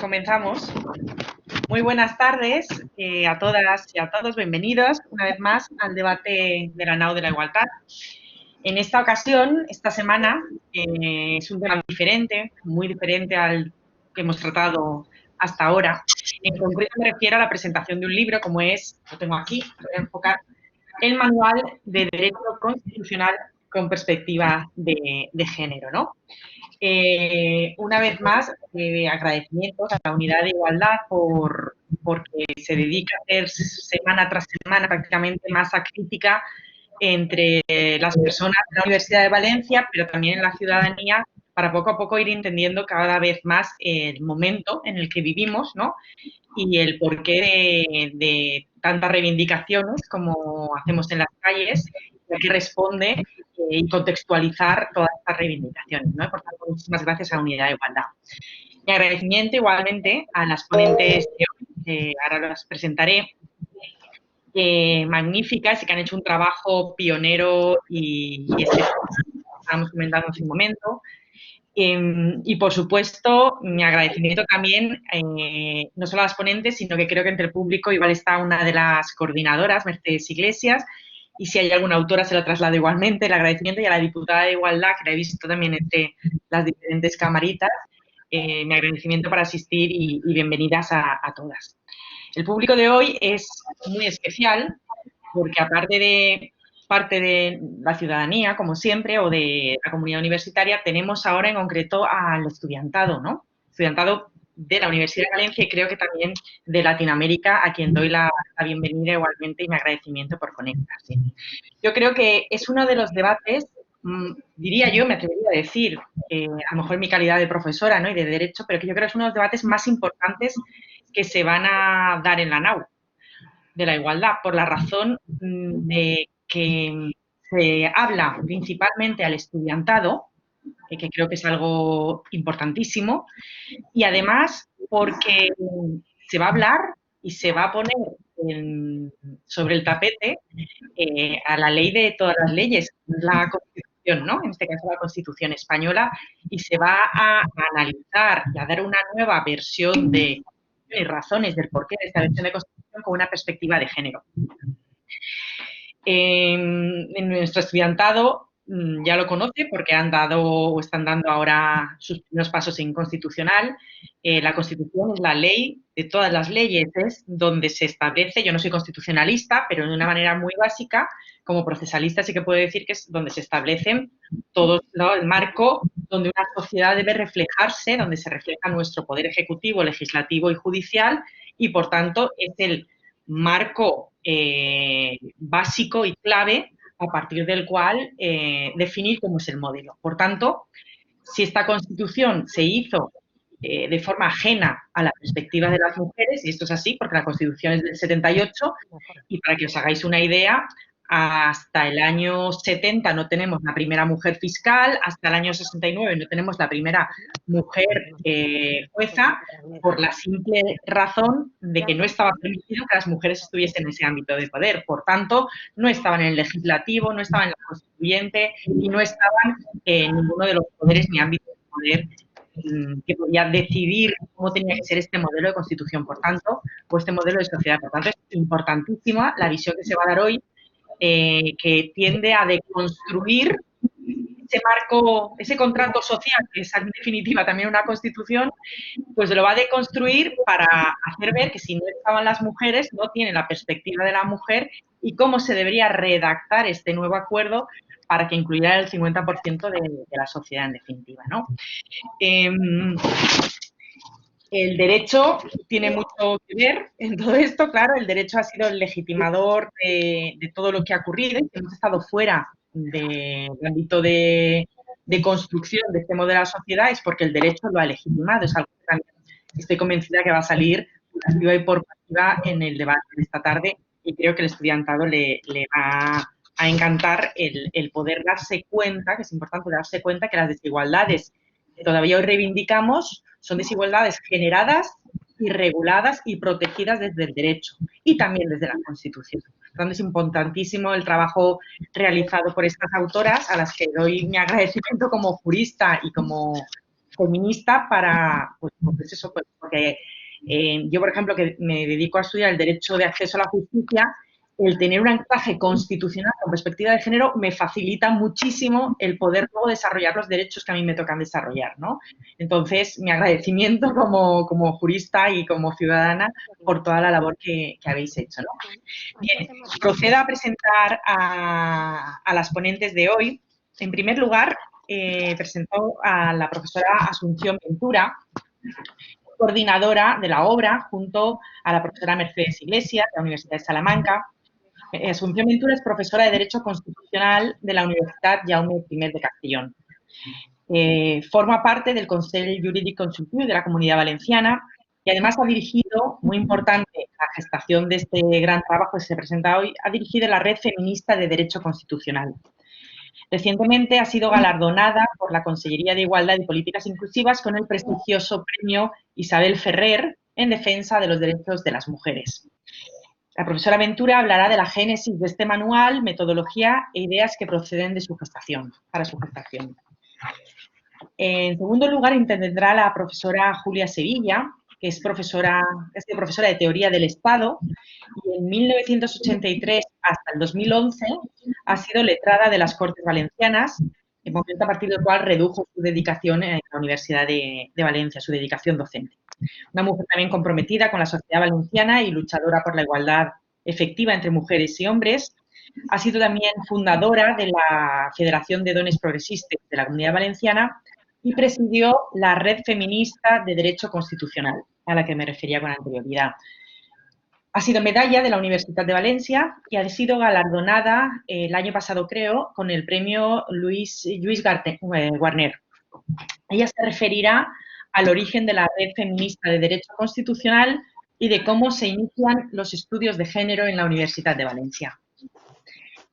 Comenzamos. Muy buenas tardes a todas y a todos. Bienvenidos una vez más al debate de la NAU de la igualdad. En esta ocasión, esta semana, es un tema diferente, muy diferente al que hemos tratado hasta ahora. En concreto me refiero a la presentación de un libro, como es, lo tengo aquí, lo voy a enfocar, el Manual de Derecho Constitucional con Perspectiva de Género, ¿no? Una vez más, agradecimientos a la Unidad de Igualdad porque se dedica a hacer semana tras semana prácticamente masa crítica entre las personas de la Universidad de Valencia, pero también en la ciudadanía, para poco a poco ir entendiendo cada vez más el momento en el que vivimos, ¿no? Y el porqué de tantas reivindicaciones como hacemos en las calles, y a qué responde y contextualizar todas estas reivindicaciones, ¿no? Por tanto, muchísimas gracias a la Unidad de Igualdad. Mi agradecimiento igualmente a las ponentes de hoy, que ahora las presentaré, magníficas y que han hecho un trabajo pionero y estábamos comentando hace un momento. Y, por supuesto, mi agradecimiento también, no solo a las ponentes, sino que creo que entre el público igual está una de las coordinadoras, Mercedes Iglesias, y si hay alguna autora se lo traslado igualmente, el agradecimiento, y a la diputada de Igualdad, que la he visto también entre las diferentes camaritas, mi agradecimiento para asistir y bienvenidas a todas. El público de hoy es muy especial porque aparte de parte de la ciudadanía, como siempre, o de la comunidad universitaria, tenemos ahora en concreto al estudiantado, ¿no? Estudiantado de la Universidad de Valencia y creo que también de Latinoamérica, a quien doy la bienvenida igualmente y mi agradecimiento por conectarse. Yo creo que es uno de los debates, diría yo, me atrevería a decir, a lo mejor en mi calidad de profesora, ¿no? Y de Derecho, pero que yo creo que es uno de los debates más importantes que se van a dar en la NAU de la igualdad, por la razón de que se habla principalmente al estudiantado, que creo que es algo importantísimo, y además porque se va a hablar y se va a poner sobre el tapete a la ley de todas las leyes, la Constitución, ¿no? En este caso la Constitución española, y se va a analizar y a dar una nueva versión de razones del porqué de esta versión de Constitución con una perspectiva de género. En nuestro estudiantado ya lo conoce porque han dado o están dando ahora sus primeros pasos en constitucional. La Constitución es la ley de todas las leyes, es donde se establece, yo no soy constitucionalista, pero de una manera muy básica, como procesalista sí que puedo decir que es donde se establecen todo, ¿no? El marco donde una sociedad debe reflejarse, donde se refleja nuestro poder ejecutivo, legislativo y judicial, y por tanto es el marco básico y clave a partir del cual definir cómo es el modelo. Por tanto, si esta Constitución se hizo de forma ajena a la perspectiva de las mujeres, y esto es así porque la Constitución es del 78, y para que os hagáis una idea, hasta el año 70 no tenemos la primera mujer fiscal, hasta el año 69 no tenemos la primera mujer jueza, por la simple razón de que no estaba permitido que las mujeres estuviesen en ese ámbito de poder. Por tanto, no estaban en el legislativo, no estaban en la constituyente y no estaban en ninguno de los poderes ni ámbitos de poder que podía decidir cómo tenía que ser este modelo de constitución, por tanto, o este modelo de sociedad. Por tanto, es importantísima la visión que se va a dar hoy, que tiende a deconstruir ese marco, ese contrato social, que es en definitiva también una constitución, pues lo va a deconstruir para hacer ver que si no estaban las mujeres, no tiene la perspectiva de la mujer y cómo se debería redactar este nuevo acuerdo para que incluyera el 50% de la sociedad en definitiva, ¿no? El derecho tiene mucho que ver en todo esto, claro, el derecho ha sido el legitimador de todo lo que ha ocurrido, hemos estado fuera del ámbito de construcción de este modelo de la sociedad, es porque el derecho lo ha legitimado, es algo que también estoy convencida que va a salir por activa y por pasiva en el debate de esta tarde, y creo que el estudiantado le va a encantar el poder darse cuenta, que es importante darse cuenta que las desigualdades que todavía hoy reivindicamos son desigualdades generadas y reguladas y protegidas desde el derecho y también desde la Constitución. Por tanto, es importantísimo el trabajo realizado por estas autoras, a las que doy mi agradecimiento como jurista y como feminista para, pues eso, pues porque yo, por ejemplo, que me dedico a estudiar el derecho de acceso a la justicia, el tener un anclaje constitucional con perspectiva de género me facilita muchísimo el poder luego desarrollar los derechos que a mí me tocan desarrollar, ¿no? Entonces, mi agradecimiento como jurista y como ciudadana por toda la labor que habéis hecho, ¿no? Bien, procedo a presentar a las ponentes de hoy. En primer lugar, presento a la profesora Asunción Ventura, coordinadora de la obra, junto a la profesora Mercedes Iglesias, de la Universidad de Salamanca. Asunción Ventura es profesora de Derecho Constitucional de la Universidad Jaume I de Castellón. Forma parte del Consell Jurídic Consultiu de la Comunidad Valenciana y además ha dirigido, muy importante, la gestación de este gran trabajo que se presenta hoy, ha dirigido la Red Feminista de Derecho Constitucional. Recientemente ha sido galardonada por la Consellería de Igualdad y Políticas Inclusivas con el prestigioso premio Isabel Ferrer en defensa de los derechos de las mujeres. La profesora Ventura hablará de la génesis de este manual, metodología e ideas que proceden de su gestación, para su gestación. En segundo lugar, intervendrá la profesora Julia Sevilla, que es profesora de Teoría del Estado y en 1983 hasta el 2011 ha sido letrada de las Cortes Valencianas, en momento a partir del cual redujo su dedicación en la Universidad de Valencia, su dedicación docente. Una mujer también comprometida con la sociedad valenciana y luchadora por la igualdad efectiva entre mujeres y hombres. Ha sido también fundadora de la Federación de Dones Progresistes de la Comunidad Valenciana y presidió la Red Feminista de Derecho Constitucional, a la que me refería con anterioridad. Ha sido medalla de la Universidad de Valencia y ha sido galardonada el año pasado, creo, con el premio Lluís Guarner. Ella se referirá al origen de la Red Feminista de Derecho Constitucional y de cómo se inician los estudios de género en la Universidad de Valencia.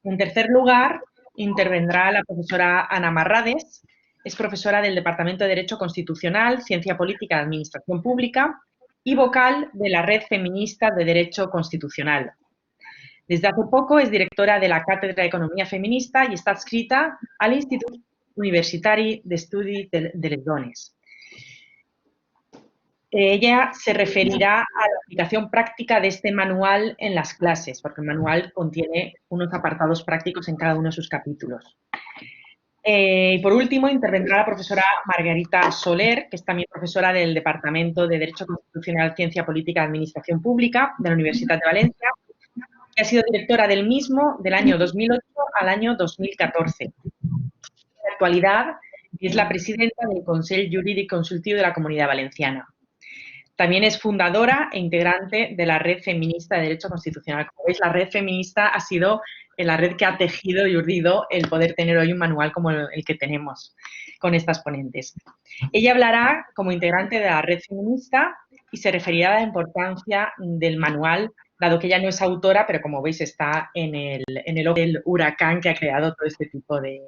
En tercer lugar, intervendrá la profesora Ana Marrades. Es profesora del Departamento de Derecho Constitucional, Ciencia Política y Administración Pública y vocal de la Red Feminista de Derecho Constitucional. Desde hace poco es directora de la Cátedra d'Economia Feminista i està adscrita a l'Institut Universitari d'Estudis de les Dones. Ella se referirá a la aplicación práctica de este manual en las clases, porque el manual contiene unos apartados prácticos en cada uno de sus capítulos. Y por último, intervendrá la profesora Margarita Soler, que es también profesora del Departamento de Derecho Constitucional, Ciencia Política y Administración Pública de la Universidad de Valencia, que ha sido directora del mismo del año 2008 al año 2014. En la actualidad es la presidenta del Consell Jurídic Consultiu de la Comunidad Valenciana. También es fundadora e integrante de la Red Feminista de Derecho Constitucional. Como veis, la Red Feminista ha sido la red que ha tejido y urdido el poder tener hoy un manual como el que tenemos con estas ponentes. Ella hablará como integrante de la Red Feminista y se referirá a la importancia del manual, dado que ella no es autora, pero como veis está en el ojo del huracán que ha creado todo este tipo de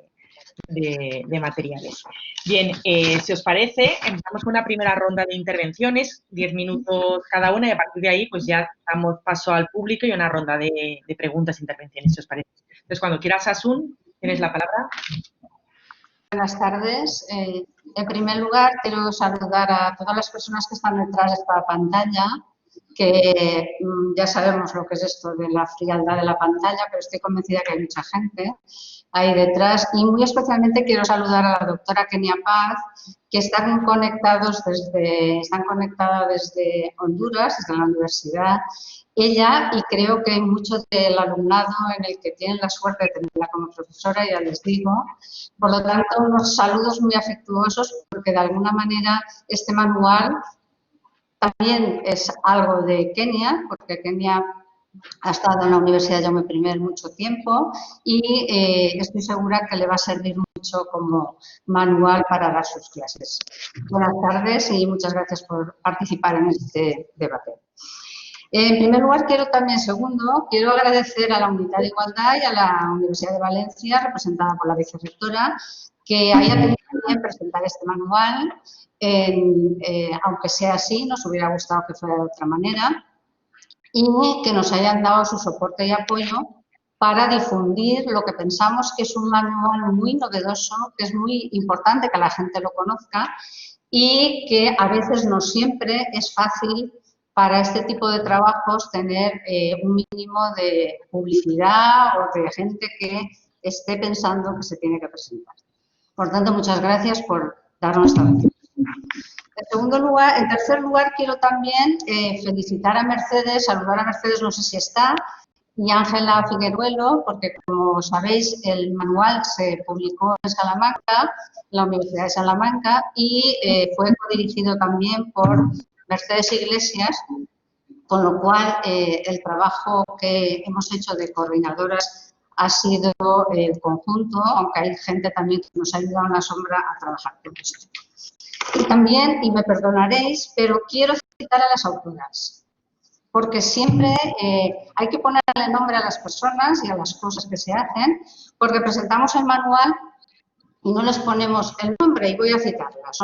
materiales. Bien, si os parece, empezamos con una primera ronda de intervenciones, 10 minutos cada una, y a partir de ahí pues ya damos paso al público y una ronda de preguntas e intervenciones, si os parece. Entonces, cuando quieras, Asun, tienes la palabra. Buenas tardes. En primer lugar, quiero saludar a todas las personas que están detrás de esta pantalla, que ya sabemos lo que es esto de la frialdad de la pantalla, pero estoy convencida que hay mucha gente ahí detrás. Y muy especialmente quiero saludar a la doctora Kenia Paz, que están conectada desde Honduras, desde la universidad. Ella, y creo que mucho del alumnado en el que tienen la suerte de tenerla como profesora, ya les digo. Por lo tanto, unos saludos muy afectuosos, porque de alguna manera este manual también es algo de Kenia, porque Kenia ha estado en la Universidad Jaume I mucho tiempo y estoy segura que le va a servir mucho como manual para dar sus clases. Buenas tardes y muchas gracias por participar en este debate. En primer lugar, quiero agradecer a la Unidad de Igualdad y a la Universidad de Valencia, representada por la vicerrectora, que haya tenido bien presentar este manual. Aunque sea así, nos hubiera gustado que fuera de otra manera, y que nos hayan dado su soporte y apoyo para difundir lo que pensamos que es un manual muy novedoso, que es muy importante que la gente lo conozca y que a veces no siempre es fácil para este tipo de trabajos tener un mínimo de publicidad o de gente que esté pensando que se tiene que presentar. Por tanto, muchas gracias por darnos esta opción. En tercer lugar, quiero también felicitar a Mercedes, saludar a Mercedes, no sé si está, y Ángela Figueruelo, porque como sabéis, el manual se publicó en Salamanca, la Universidad de Salamanca, y fue dirigido también por Mercedes Iglesias, con lo cual el trabajo que hemos hecho de coordinadoras ha sido conjunto, aunque hay gente también que nos ha ayudado en la sombra a trabajar con esto. Y también, y me perdonaréis, pero quiero citar a las autoras, porque siempre hay que ponerle nombre a las personas y a las cosas que se hacen, porque presentamos el manual y no les ponemos el nombre, y voy a citarlas.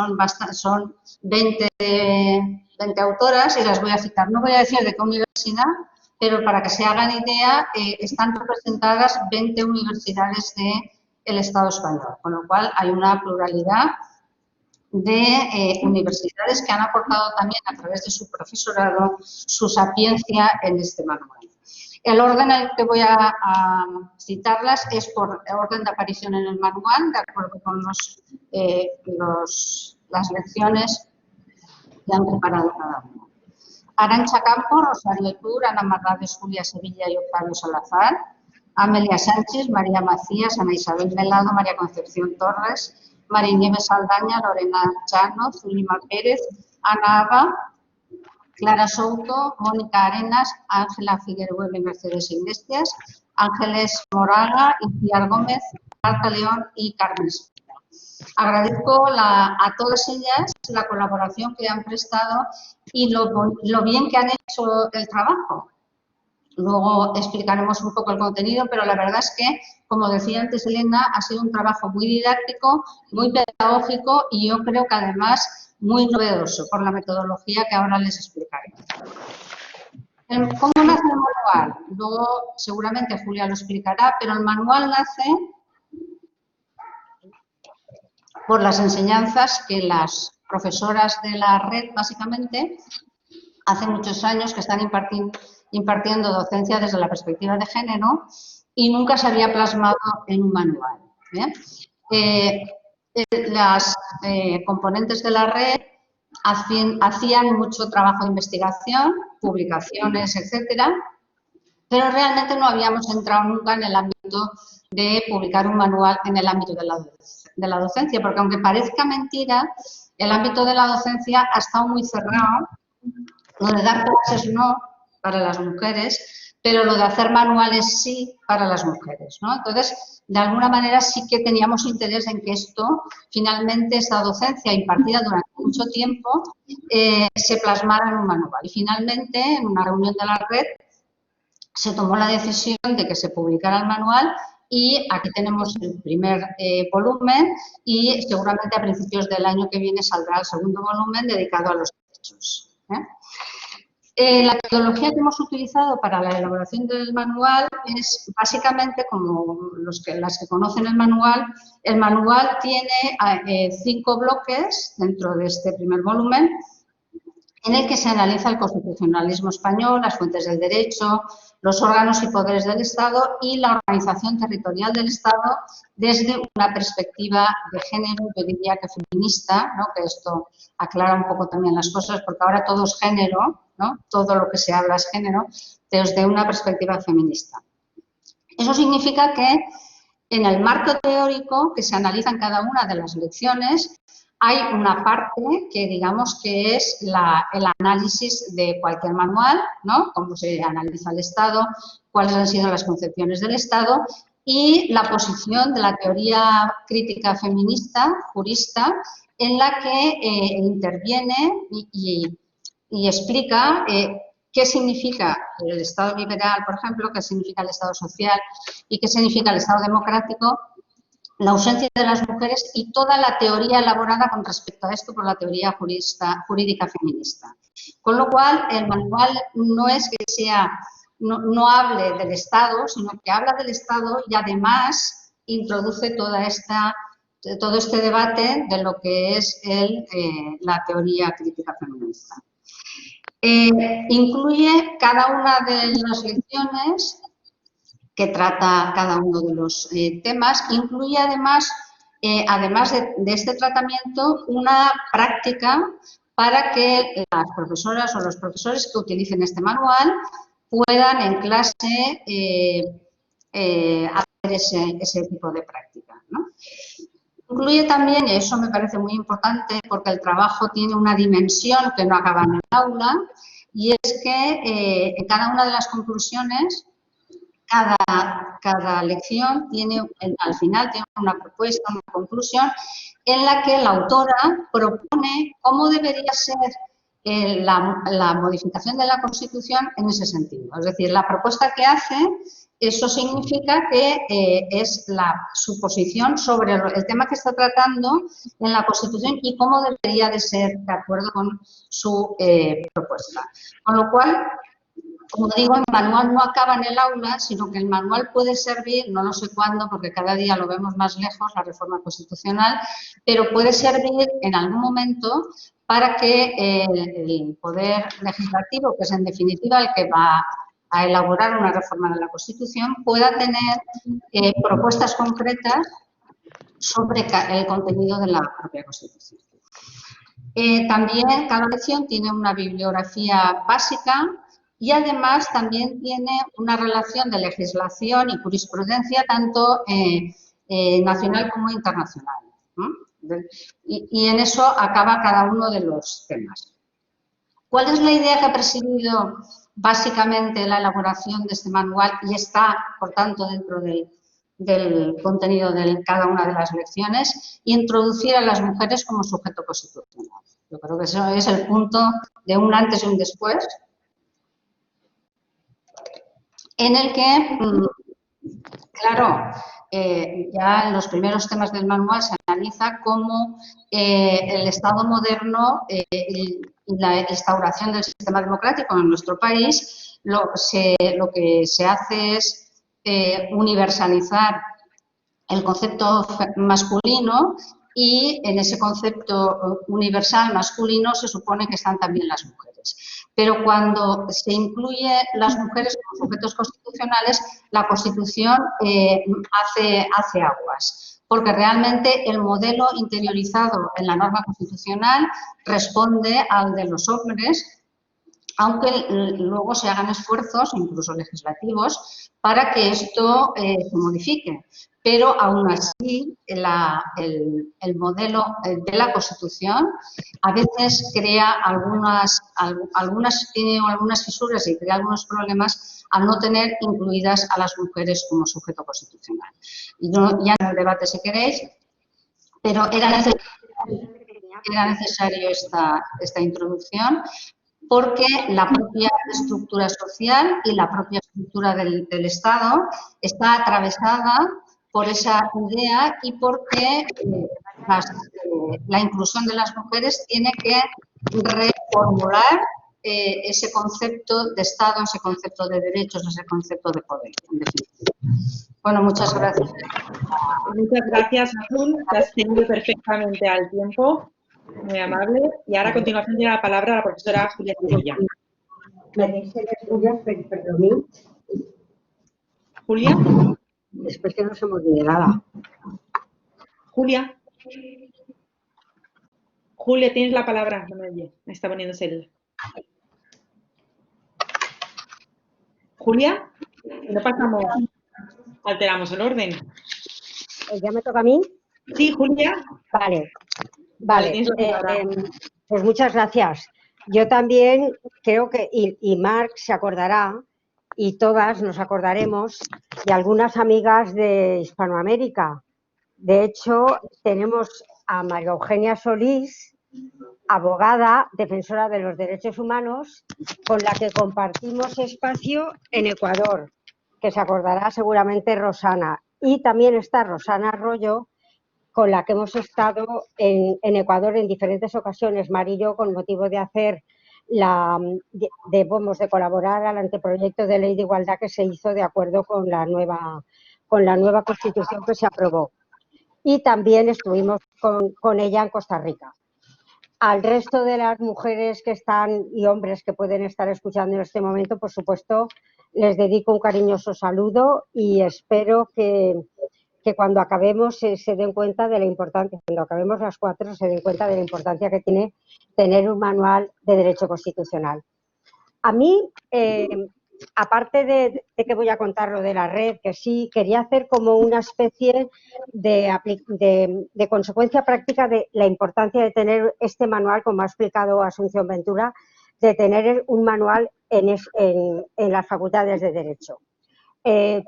Son 20 autoras y las voy a citar. No voy a decir de qué universidad, pero para que se hagan idea, están representadas 20 universidades del Estado español, con lo cual hay una pluralidad de universidades que han aportado también a través de su profesorado su sapiencia en este manual. El orden en el que voy a citarlas es por orden de aparición en el manual, de acuerdo con las lecciones que han preparado cada uno. Arantxa Campos, Rosario Tur, Ana Marrades, Julia Sevilla y Octavio Salazar. Amelia Sánchez, María Macías, Ana Isabel Velado, María Concepción Torres, María Nieves Saldaña, Lorena Chano, Zulima Pérez, Ana Aba, Clara Souto, Mónica Arenas, Ángela Figueruelo y Mercedes Iglesias, Ángeles Moraga, Iciar Gómez, Marta León y Carmen Espina. Agradezco a todas ellas la colaboración que han prestado y lo bien que han hecho el trabajo. Luego explicaremos un poco el contenido, pero la verdad es que, como decía antes Elena, ha sido un trabajo muy didáctico, muy pedagógico y yo creo que además muy novedoso por la metodología que ahora les explicaré. ¿Cómo nace el manual? Luego seguramente Julia lo explicará, pero el manual nace por las enseñanzas que las profesoras de la red, básicamente, hace muchos años que están impartiendo docencia desde la perspectiva de género y nunca se había plasmado en un manual. Las componentes de la red hacían mucho trabajo de investigación, publicaciones, etcétera, pero realmente no habíamos entrado nunca en el ámbito de publicar un manual en el ámbito de la docencia, porque aunque parezca mentira, el ámbito de la docencia ha estado muy cerrado. Lo de dar clases no para las mujeres, pero lo de hacer manuales sí para las mujeres, ¿no? Entonces, de alguna manera sí que teníamos interés en que esto, finalmente, esta docencia impartida durante mucho tiempo, se plasmara en un manual. Y finalmente, en una reunión de la red, se tomó la decisión de que se publicara el manual y aquí tenemos el primer volumen y seguramente a principios del año que viene saldrá el segundo volumen dedicado a los derechos. La metodología que hemos utilizado para la elaboración del manual es básicamente como las que conocen el manual tiene 5 bloques dentro de este primer volumen en el que se analiza el constitucionalismo español, las fuentes del derecho, los órganos y poderes del Estado y la organización territorial del Estado desde una perspectiva de género, yo diría que feminista, ¿no? Que esto aclara un poco también las cosas, porque ahora todo es género, ¿no? Todo lo que se habla es género, desde una perspectiva feminista. Eso significa que en el marco teórico que se analiza en cada una de las lecciones, hay una parte que digamos que es el análisis de cualquier manual, ¿no? Cómo se analiza el Estado, cuáles han sido las concepciones del Estado y la posición de la teoría crítica feminista, jurista, en la que interviene y explica qué significa el Estado liberal, por ejemplo, qué significa el Estado social y qué significa el Estado democrático, la ausencia de las mujeres y toda la teoría elaborada con respecto a esto por la teoría jurídica feminista. Con lo cual, el manual no es que no hable del Estado, sino que habla del Estado y además introduce toda esta todo este debate de lo que es la teoría crítica feminista. Incluye cada una de las lecciones que trata cada uno de los temas, incluye además de este tratamiento, una práctica para que las profesoras o los profesores que utilicen este manual puedan en clase hacer ese tipo de práctica, ¿no? Incluye también, y eso me parece muy importante, porque el trabajo tiene una dimensión que no acaba en el aula, y es que en cada una de las conclusiones, cada lección tiene, al final tiene una propuesta, una conclusión, en la que la autora propone cómo debería ser la modificación de la Constitución en ese sentido. Es decir, la propuesta que hace, eso significa que es su posición sobre el tema que está tratando en la Constitución y cómo debería de ser de acuerdo con su propuesta. Con lo cual, como digo, el manual no acaba en el aula, sino que el manual puede servir, no lo sé cuándo, porque cada día lo vemos más lejos, la reforma constitucional, pero puede servir en algún momento para que el Poder Legislativo, que es en definitiva el que va a elaborar una reforma de la Constitución, pueda tener propuestas concretas sobre el contenido de la propia Constitución. También cada lección tiene una bibliografía básica y además también tiene una relación de legislación y jurisprudencia tanto nacional como internacional, ¿no? Y en eso acaba cada uno de los temas. ¿Cuál es la idea que ha presidido básicamente la elaboración de este manual y está, por tanto, dentro del contenido de cada una de las lecciones? Introducir a las mujeres como sujeto constitucional. Yo creo que eso es el punto de un antes y un después, en el que, claro, ya en los primeros temas del manual se analiza cómo el Estado moderno y la instauración del sistema democrático en nuestro país, lo que se hace es universalizar el concepto masculino y en ese concepto universal masculino se supone que están también las mujeres. Pero cuando se incluye las mujeres como sujetos constitucionales, la Constitución hace aguas, porque realmente el modelo interiorizado en la norma constitucional responde al de los hombres, aunque luego se hagan esfuerzos, incluso legislativos, para que esto se modifique. Pero aún así el modelo de la Constitución a veces crea tiene algunas fisuras y crea algunos problemas al no tener incluidas a las mujeres como sujeto constitucional. Y ya en el debate si queréis, pero era necesario esta introducción, porque la propia estructura social y la propia estructura del Estado está atravesada por esa idea y porque la inclusión de las mujeres tiene que reformular ese concepto de Estado, ese concepto de derechos, ese concepto de poder, en definitiva. Bueno, muchas gracias. Muchas gracias, Azul. Te has tenido perfectamente al tiempo. Muy amable. Y ahora a continuación tiene la palabra la profesora Julia Sevilla. Julia. Después que no se me olvide nada. Julia. Julia, tienes la palabra. No me oye. Me está poniéndose el... Julia, no pasamos, alteramos el orden. ¿Ya me toca a mí? Sí, Julia. Vale. Pues muchas gracias. Yo también creo que, y Marc se acordará, y todas nos acordaremos de algunas amigas de Hispanoamérica. De hecho, tenemos a María Eugenia Solís, abogada, defensora de los derechos humanos, con la que compartimos espacio en Ecuador, que se acordará seguramente Rosana. Y también está Rosana Arroyo, con la que hemos estado en Ecuador en diferentes ocasiones, Mar y yo, con motivo de hacer de colaborar al anteproyecto de ley de igualdad que se hizo de acuerdo con la nueva Constitución que se aprobó. y también estuvimos con ella en Costa Rica. Al resto de las mujeres que están y hombres que pueden estar escuchando en este momento, por supuesto, les dedico un cariñoso saludo y espero que cuando acabemos se den cuenta de la importancia, cuando acabemos las 4, se den cuenta de la importancia que tiene tener un manual de derecho constitucional. A mí, aparte de que voy a contar lo de la red, que sí, quería hacer como una especie de consecuencia práctica de la importancia de tener este manual, como ha explicado Asunción Ventura, de tener un manual en las facultades de Derecho.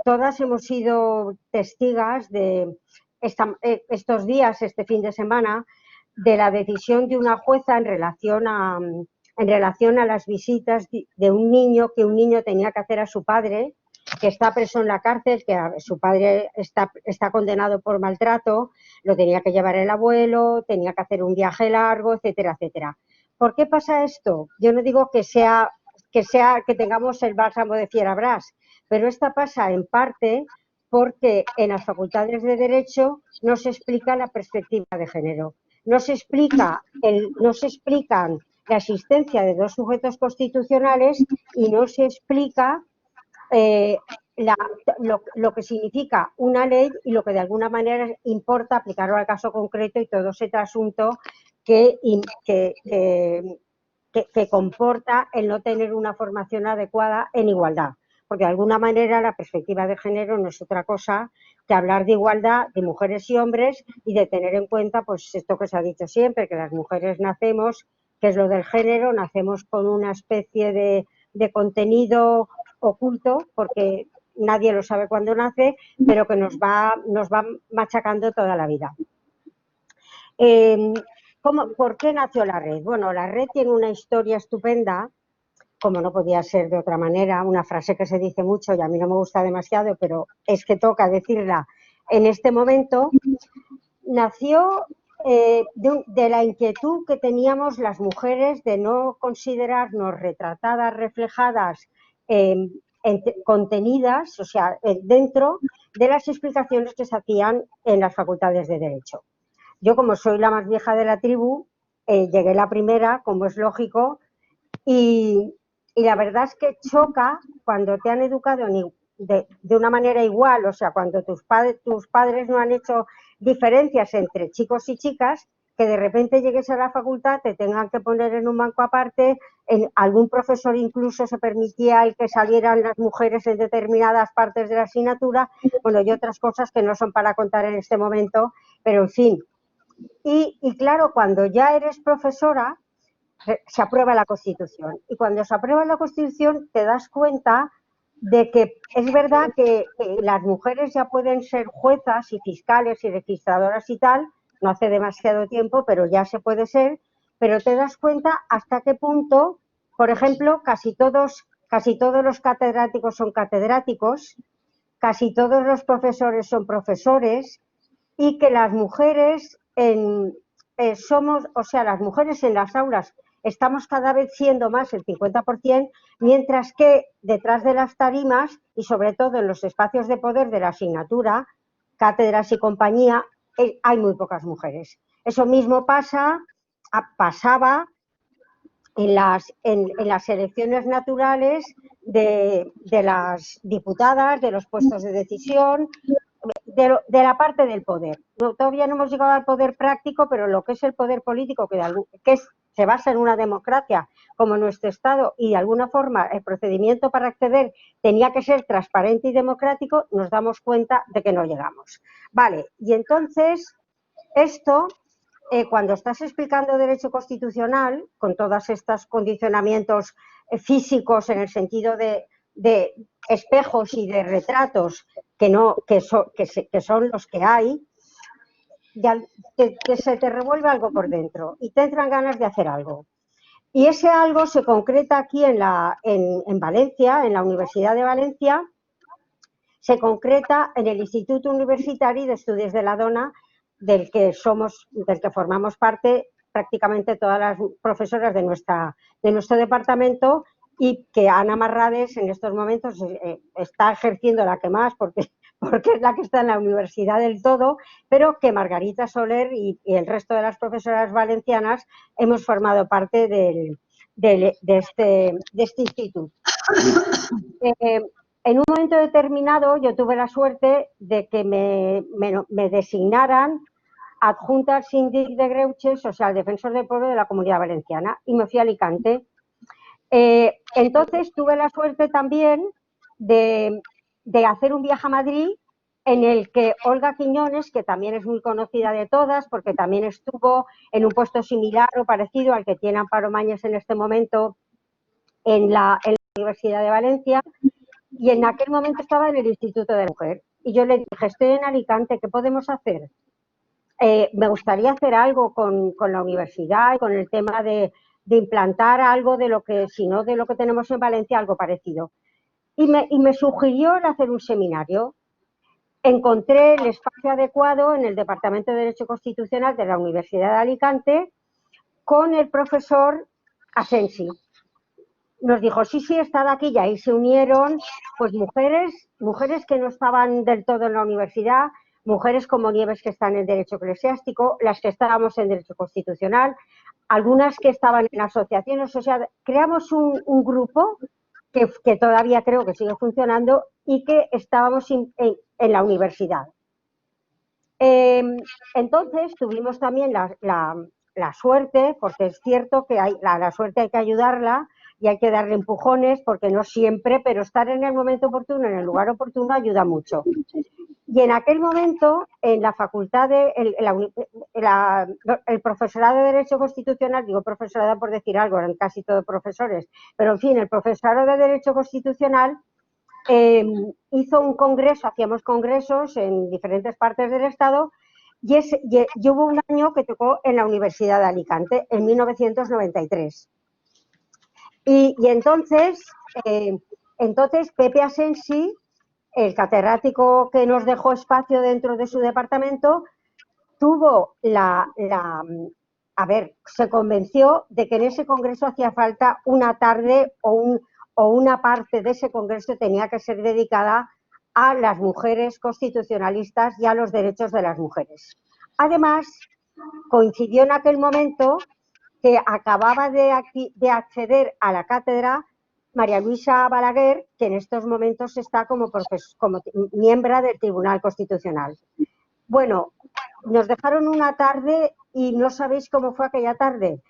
Todas hemos sido testigas de estos días, este fin de semana, de la decisión de una jueza en relación a las visitas de un niño que un niño tenía que hacer a su padre, que está preso en la cárcel, que su padre está condenado por maltrato, lo tenía que llevar el abuelo, tenía que hacer un viaje largo, etcétera, etcétera. ¿Por qué pasa esto? Yo no digo que tengamos el bálsamo de Fierabras, pero esta pasa en parte porque en las facultades de Derecho no se explica la perspectiva de género, no se explican la existencia de dos sujetos constitucionales y no se explica lo que significa una ley y lo que de alguna manera importa aplicarlo al caso concreto y todo ese asunto que comporta el no tener una formación adecuada en igualdad. Porque de alguna manera la perspectiva de género no es otra cosa que hablar de igualdad de mujeres y hombres y de tener en cuenta pues esto que se ha dicho siempre, que las mujeres nacemos, que es lo del género, nacemos con una especie de contenido oculto, porque nadie lo sabe cuando nace, pero que nos va machacando toda la vida. ¿Por qué nació la red? Bueno, la red tiene una historia estupenda, como no podía ser de otra manera, una frase que se dice mucho y a mí no me gusta demasiado, pero es que toca decirla en este momento. Nació de la inquietud que teníamos las mujeres de no considerarnos retratadas, reflejadas, contenidas, o sea, dentro de las explicaciones que se hacían en las facultades de Derecho. Yo, como soy la más vieja de la tribu, llegué la primera, como es lógico, y la verdad es que choca cuando te han educado de una manera igual, o sea, cuando tus padres no han hecho diferencias entre chicos y chicas, que de repente llegues a la facultad, te tengan que poner en un banco aparte, algún profesor incluso se permitía el que salieran las mujeres en determinadas partes de la asignatura, bueno, y otras cosas que no son para contar en este momento, pero en fin. Y claro, cuando ya eres profesora, se aprueba la Constitución. Y cuando se aprueba la Constitución te das cuenta de que es verdad que las mujeres ya pueden ser juezas y fiscales y registradoras y tal, no hace demasiado tiempo, pero ya se puede ser, pero te das cuenta hasta qué punto, por ejemplo, casi todos los catedráticos son catedráticos, casi todos los profesores son profesores y que las mujeres las mujeres en las aulas estamos cada vez siendo más el 50%, mientras que detrás de las tarimas y sobre todo en los espacios de poder de la asignatura, cátedras y compañía, hay muy pocas mujeres. Eso mismo pasaba en las elecciones naturales de las diputadas, de los puestos de decisión, de la parte del poder. Todavía no hemos llegado al poder práctico, pero lo que es el poder político, se basa en una democracia como nuestro Estado y de alguna forma el procedimiento para acceder tenía que ser transparente y democrático, nos damos cuenta de que no llegamos. Vale, y entonces esto, cuando estás explicando derecho constitucional, con todos estos condicionamientos físicos en el sentido de espejos y de retratos que son los que hay, que se te revuelve algo por dentro y te entran ganas de hacer algo. Y ese algo se concreta aquí en Valencia, en la Universidad de Valencia, se concreta en el Instituto Universitario de Estudios de la Dona, del que formamos parte prácticamente todas las profesoras de nuestro departamento, y que Ana Marrades en estos momentos está ejerciendo la que más, porque porque es la que está en la universidad del todo, pero que Margarita Soler y el resto de las profesoras valencianas hemos formado parte de este instituto. En un momento determinado yo tuve la suerte de que me designaran adjunta al síndic de Greuges, o sea, al defensor del pueblo de la Comunidad Valenciana, y me fui a Alicante. Entonces tuve la suerte también de hacer un viaje a Madrid en el que Olga Quiñones, que también es muy conocida de todas, porque también estuvo en un puesto similar o parecido al que tiene Amparo Mañes en este momento en la Universidad de Valencia, y en aquel momento estaba en el Instituto de la Mujer. Y yo le dije, estoy en Alicante, ¿qué podemos hacer? Me gustaría hacer algo con la universidad y con el tema de implantar algo de lo que, si no de lo que tenemos en Valencia, algo parecido. Y me sugirió el hacer un seminario. Encontré el espacio adecuado en el Departamento de Derecho Constitucional de la Universidad de Alicante con el profesor Asensi. Nos dijo, sí, estad aquí, y ahí se unieron pues mujeres que no estaban del todo en la universidad, mujeres como Nieves que están en Derecho Eclesiástico, las que estábamos en Derecho Constitucional, algunas que estaban en asociaciones, o sea, creamos un grupo que todavía creo que sigue funcionando y que estábamos en la universidad. Entonces tuvimos también la suerte, porque es cierto que la suerte hay que ayudarla y hay que darle empujones, porque no siempre, pero estar en el momento oportuno, en el lugar oportuno, ayuda mucho. Y en aquel momento, en la facultad el profesorado de Derecho Constitucional, digo profesorado por decir algo, eran casi todos profesores, pero en fin, el profesorado de Derecho Constitucional hizo un congreso, hacíamos congresos en diferentes partes del Estado, y hubo un año que tocó en la Universidad de Alicante, en 1993. Y entonces Pepe Asensi, el catedrático que nos dejó espacio dentro de su departamento, se convenció de que en ese congreso hacía falta una tarde o una parte de ese congreso tenía que ser dedicada a las mujeres constitucionalistas y a los derechos de las mujeres. Además, coincidió en aquel momento que acababa de acceder a la cátedra María Luisa Balaguer, que en estos momentos está como miembro del Tribunal Constitucional. Bueno, nos dejaron una tarde y no sabéis cómo fue aquella tarde.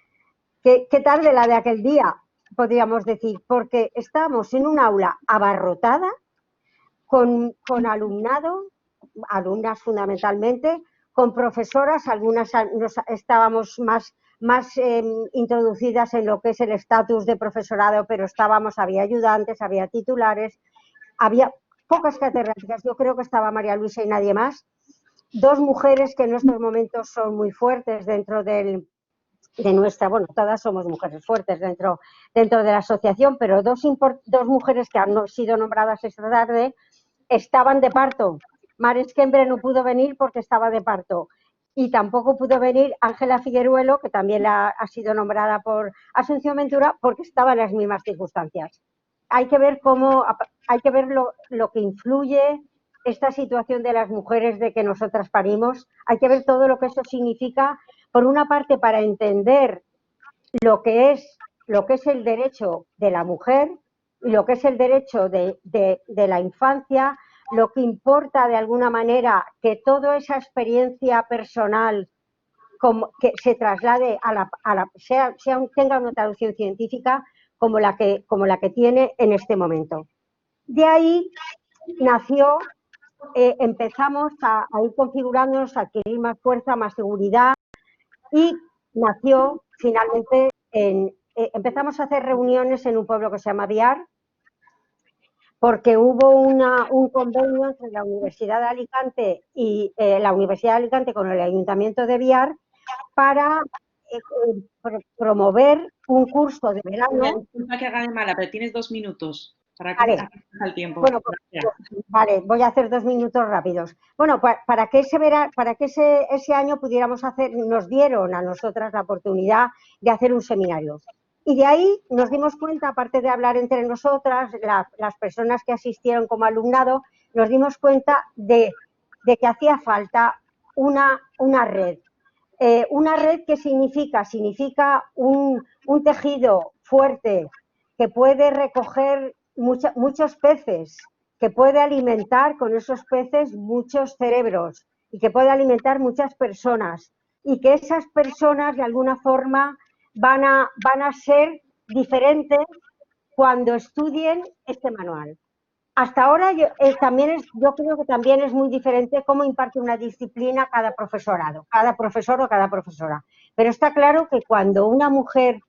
¿Qué tarde la de aquel día, podríamos decir? Porque estábamos en un aula abarrotada con alumnado, alumnas fundamentalmente, con profesoras, algunas estábamos más introducidas en lo que es el estatus de profesorado, pero había ayudantes, había titulares, había pocas catedráticas, yo creo que estaba María Luisa y nadie más. Dos mujeres que en estos momentos son muy fuertes dentro de bueno, todas somos mujeres fuertes dentro de la asociación, pero dos mujeres que han sido nombradas esta tarde estaban de parto. Mar Esquembre no pudo venir porque estaba de parto. Y tampoco pudo venir Ángela Figueruelo, que también ha sido nombrada por Asunción Ventura, porque estaba en las mismas circunstancias. Hay que ver lo que influye esta situación de las mujeres de que nosotras parimos. Hay que ver todo lo que eso significa, por una parte, para entender lo que es el derecho de la mujer y lo que es el derecho de la infancia, lo que importa de alguna manera que toda esa experiencia personal que se traslade tenga una traducción científica como la que tiene en este momento. De ahí nació, empezamos a ir configurándonos, a adquirir más fuerza, más seguridad, y nació finalmente empezamos a hacer reuniones en un pueblo que se llama Biar, porque hubo un convenio entre la Universidad de Alicante y la Universidad de Alicante con el Ayuntamiento de Biar para promover un curso de verano. Disculpa que haga de mala, pero tienes 2 minutos para que el tiempo. Bueno, vale, voy a hacer 2 minutos rápidos. Bueno, para que ese año pudiéramos nos dieron a nosotras la oportunidad de hacer un seminario. Y de ahí nos dimos cuenta, aparte de hablar entre nosotras, las personas que asistieron como alumnado, nos dimos cuenta de que hacía falta una red. Una red que significa un tejido fuerte que puede recoger muchos peces, que puede alimentar con esos peces muchos cerebros y que puede alimentar muchas personas, y que esas personas de alguna forma van a ser diferentes cuando estudien este manual. Hasta ahora yo creo que también es muy diferente cómo imparte una disciplina cada profesorado, cada profesor o cada profesora. Pero está claro que cuando una mujer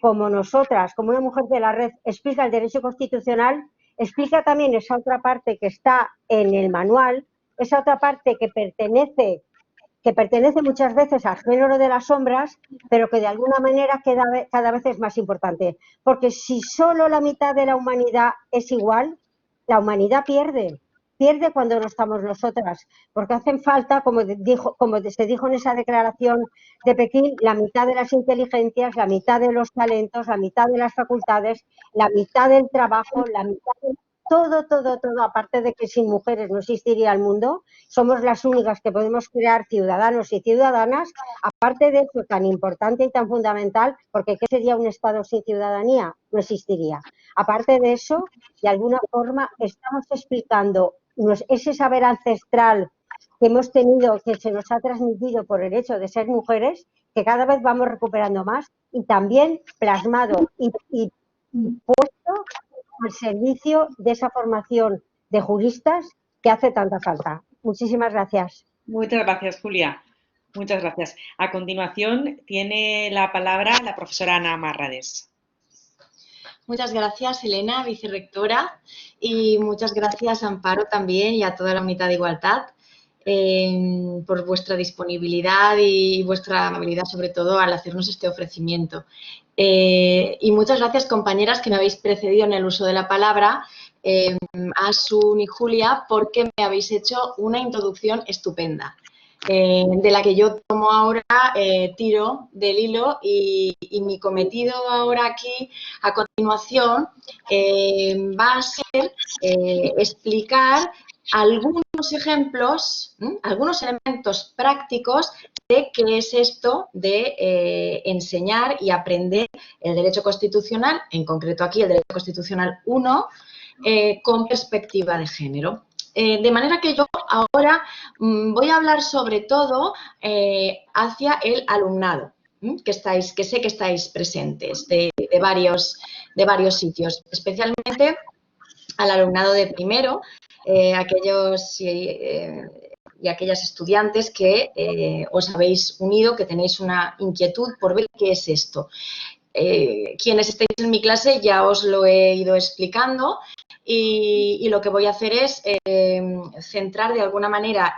como nosotras, como una mujer de la red, explica el derecho constitucional, explica también esa otra parte que está en el manual, esa otra parte que pertenece muchas veces al género de las sombras, pero que de alguna manera cada vez es más importante. Porque si solo la mitad de la humanidad es igual, la humanidad pierde cuando no estamos nosotras, porque hacen falta, como se dijo en esa declaración de Pekín, la mitad de las inteligencias, la mitad de los talentos, la mitad de las facultades, la mitad del trabajo, la mitad de todo, aparte de que sin mujeres no existiría el mundo. Somos las únicas que podemos crear ciudadanos y ciudadanas, aparte de eso tan importante y tan fundamental, porque ¿qué sería un Estado sin ciudadanía? No existiría. Aparte de eso, de alguna forma estamos explicando ese saber ancestral que hemos tenido, que se nos ha transmitido por el hecho de ser mujeres, que cada vez vamos recuperando más, y también plasmado y puesto al servicio de esa formación de juristas que hace tanta falta. Muchísimas gracias. Muchas gracias, Julia. Muchas gracias. A continuación tiene la palabra la profesora Ana Marrades. Muchas gracias, Elena, vicerrectora, y muchas gracias, Amparo, también, y a toda la Unidad de Igualdad por vuestra disponibilidad y vuestra amabilidad, sobre todo, al hacernos este ofrecimiento. Y muchas gracias, compañeras, que me habéis precedido en el uso de la palabra, Asun y Julia, porque me habéis hecho una introducción estupenda. De la que yo tomo ahora tiro del hilo, y mi cometido ahora aquí a continuación va a ser explicar algunos ejemplos, algunos elementos prácticos de qué es esto de enseñar y aprender el derecho constitucional, en concreto aquí el derecho constitucional 1, con perspectiva de género. De manera que yo ahora voy a hablar sobre todo hacia el alumnado, que sé que estáis presentes de varios sitios, especialmente al alumnado de primero, aquellos y aquellas estudiantes que os habéis unido, que tenéis una inquietud por ver qué es esto. Quienes estéis en mi clase ya os lo he ido explicando, y lo que voy a hacer es centrar de alguna manera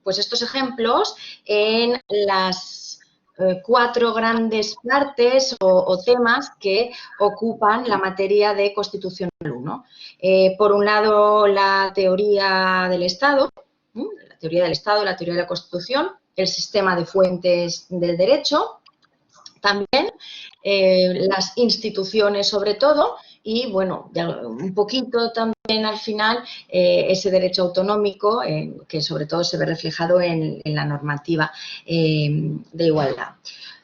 pues estos ejemplos en las 4 grandes partes o temas que ocupan la materia de Constitucional 1. Por un lado, la teoría del Estado, la teoría de la Constitución, el sistema de fuentes del derecho, también las instituciones sobre todo, y bueno, un poquito también al final ese derecho autonómico que sobre todo se ve reflejado en la normativa de igualdad.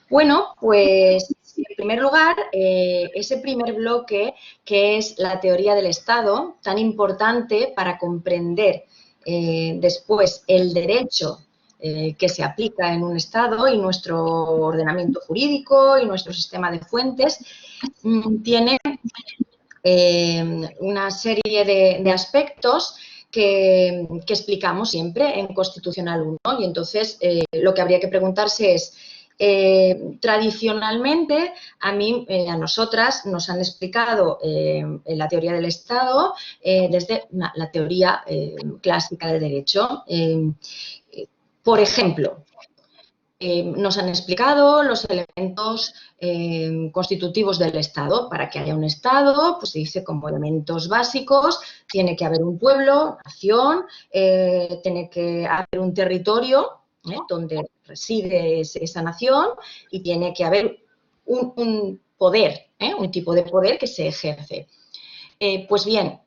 Bueno, pues en primer lugar, ese primer bloque, que es la teoría del Estado, tan importante para comprender después el derecho que se aplica en un Estado y nuestro ordenamiento jurídico y nuestro sistema de fuentes, tiene una serie de aspectos que explicamos siempre en Constitucional 1. Y entonces lo que habría que preguntarse es, tradicionalmente a nosotras nos han explicado la teoría del Estado desde la teoría clásica del derecho. Por ejemplo, nos han explicado los elementos constitutivos del Estado. Para que haya un Estado, pues se dice como elementos básicos, tiene que haber un pueblo, nación, tiene que haber un territorio donde reside esa nación, y tiene que haber un poder, un tipo de poder que se ejerce. Pues bien,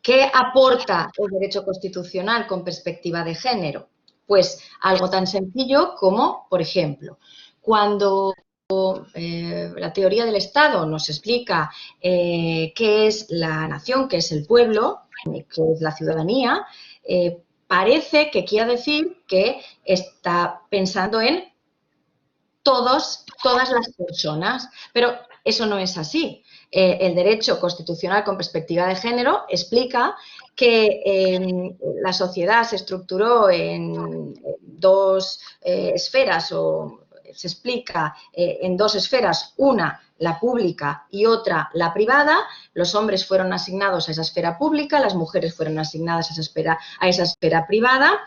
¿qué aporta el derecho constitucional con perspectiva de género? Pues algo tan sencillo como, por ejemplo, cuando la teoría del Estado nos explica qué es la nación, qué es el pueblo, qué es la ciudadanía, parece que quiere decir que está pensando en todas las personas, pero eso no es así. El derecho constitucional con perspectiva de género explica que la sociedad se estructuró en dos esferas, o se explica en dos esferas, una la pública y otra la privada. Los hombres fueron asignados a esa esfera pública, las mujeres fueron asignadas a esa esfera privada,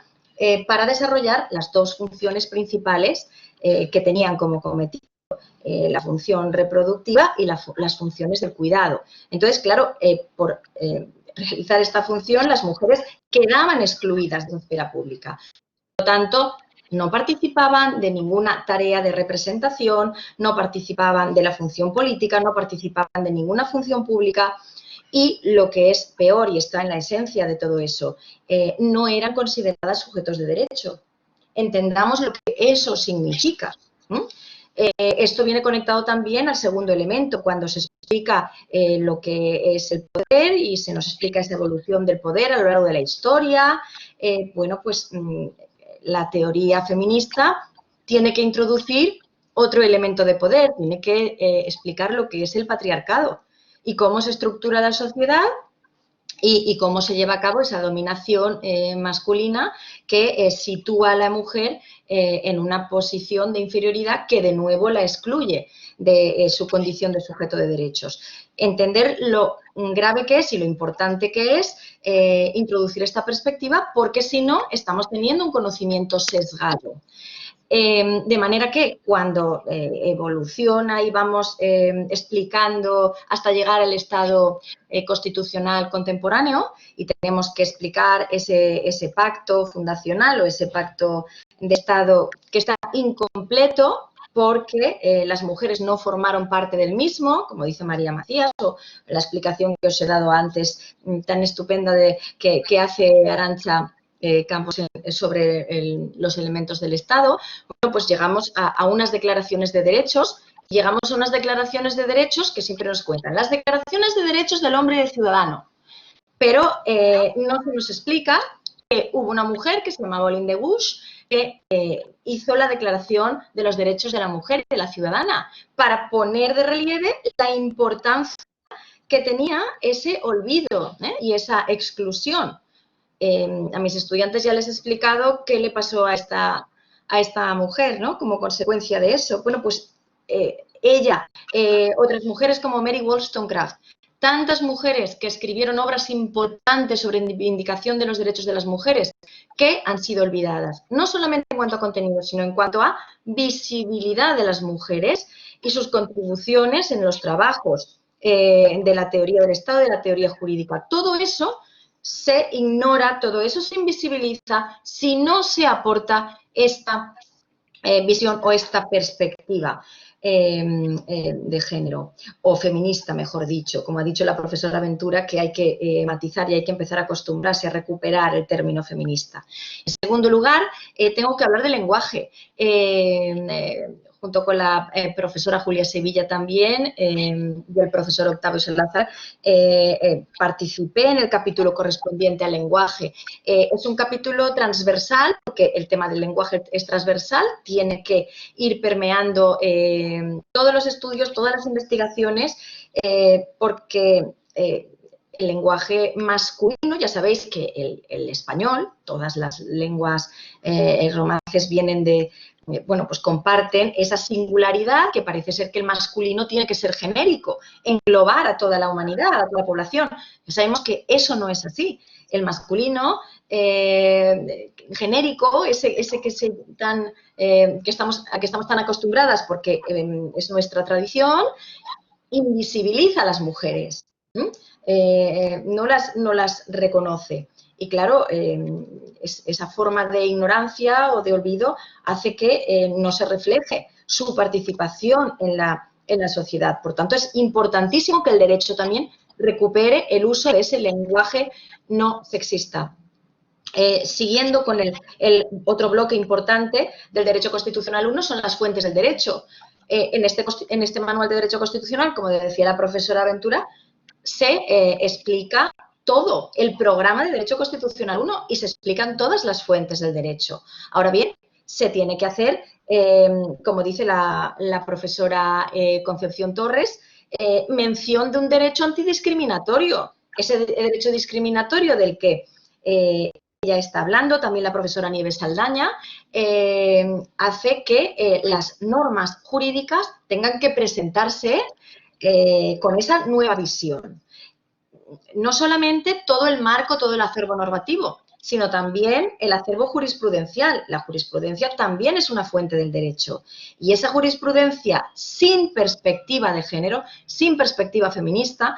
para desarrollar las dos funciones principales que tenían como cometido la función reproductiva y las funciones del cuidado. Entonces, claro, por realizar esta función, las mujeres quedaban excluidas de la esfera pública. Por lo tanto, no participaban de ninguna tarea de representación, no participaban de la función política, no participaban de ninguna función pública. Y lo que es peor, y está en la esencia de todo eso, no eran consideradas sujetos de derecho. Entendamos lo que eso significa. Esto viene conectado también al segundo elemento, cuando se explica lo que es el poder y se nos explica esa evolución del poder a lo largo de la historia. Bueno, pues la teoría feminista tiene que introducir otro elemento de poder, tiene que explicar lo que es el patriarcado y cómo se estructura la sociedad y cómo se lleva a cabo esa dominación masculina que sitúa a la mujer en una posición de inferioridad que de nuevo la excluye de su condición de sujeto de derechos. Entender lo grave que es y lo importante que es introducir esta perspectiva, porque si no estamos teniendo un conocimiento sesgado. De manera que cuando evoluciona y vamos explicando hasta llegar al Estado constitucional contemporáneo y tenemos que explicar ese pacto fundacional o ese pacto de Estado que está incompleto porque las mujeres no formaron parte del mismo, como dice María Macías, o la explicación que os he dado antes tan estupenda que hace Arantxa Campos sobre los elementos del Estado. Bueno, pues llegamos a unas declaraciones de derechos, que siempre nos cuentan las declaraciones de derechos del hombre y del ciudadano, pero no se nos explica que hubo una mujer que se llamaba Olympe de Gouges que hizo la Declaración de los Derechos de la Mujer y de la Ciudadana para poner de relieve la importancia que tenía ese olvido y esa exclusión. A mis estudiantes ya les he explicado qué le pasó a esta mujer, ¿no? Como consecuencia de eso. Bueno, pues ella, otras mujeres como Mary Wollstonecraft, tantas mujeres que escribieron obras importantes sobre reivindicación de los derechos de las mujeres que han sido olvidadas, no solamente en cuanto a contenido, sino en cuanto a visibilidad de las mujeres y sus contribuciones en los trabajos de la teoría del Estado, de la teoría jurídica. Todo eso se ignora, todo eso se invisibiliza si no se aporta esta visión o esta perspectiva de género, o feminista, mejor dicho, como ha dicho la profesora Ventura, que hay que matizar y hay que empezar a acostumbrarse a recuperar el término feminista. En segundo lugar, tengo que hablar del lenguaje. Junto con la profesora Julia Sevilla también y el profesor Octavio Salazar, participé en el capítulo correspondiente al lenguaje. Es un capítulo transversal, porque el tema del lenguaje es transversal, tiene que ir permeando todos los estudios, todas las investigaciones, porque el lenguaje masculino, ya sabéis que el español, todas las lenguas romances vienen de, bueno, pues comparten esa singularidad que parece ser que el masculino tiene que ser genérico, englobar a toda la humanidad, a toda la población. Ya sabemos que eso no es así. El masculino genérico, ese que estamos tan acostumbradas porque es nuestra tradición, invisibiliza a las mujeres, no las reconoce. Y claro, esa forma de ignorancia o de olvido hace que no se refleje su participación en la sociedad. Por tanto, es importantísimo que el derecho también recupere el uso de ese lenguaje no sexista. Siguiendo con el otro bloque importante del derecho constitucional 1 son las fuentes del derecho. En este manual de derecho constitucional, como decía la profesora Ventura, se explica todo el programa de derecho constitucional 1 y se explican todas las fuentes del derecho. Ahora bien, se tiene que hacer, como dice la profesora Concepción Torres, mención de un derecho antidiscriminatorio. Ese derecho discriminatorio del que ella está hablando, también la profesora Nieves Saldaña, hace que las normas jurídicas tengan que presentarse con esa nueva visión. No solamente todo el marco, todo el acervo normativo, sino también el acervo jurisprudencial. La jurisprudencia también es una fuente del derecho. Y esa jurisprudencia sin perspectiva de género, sin perspectiva feminista,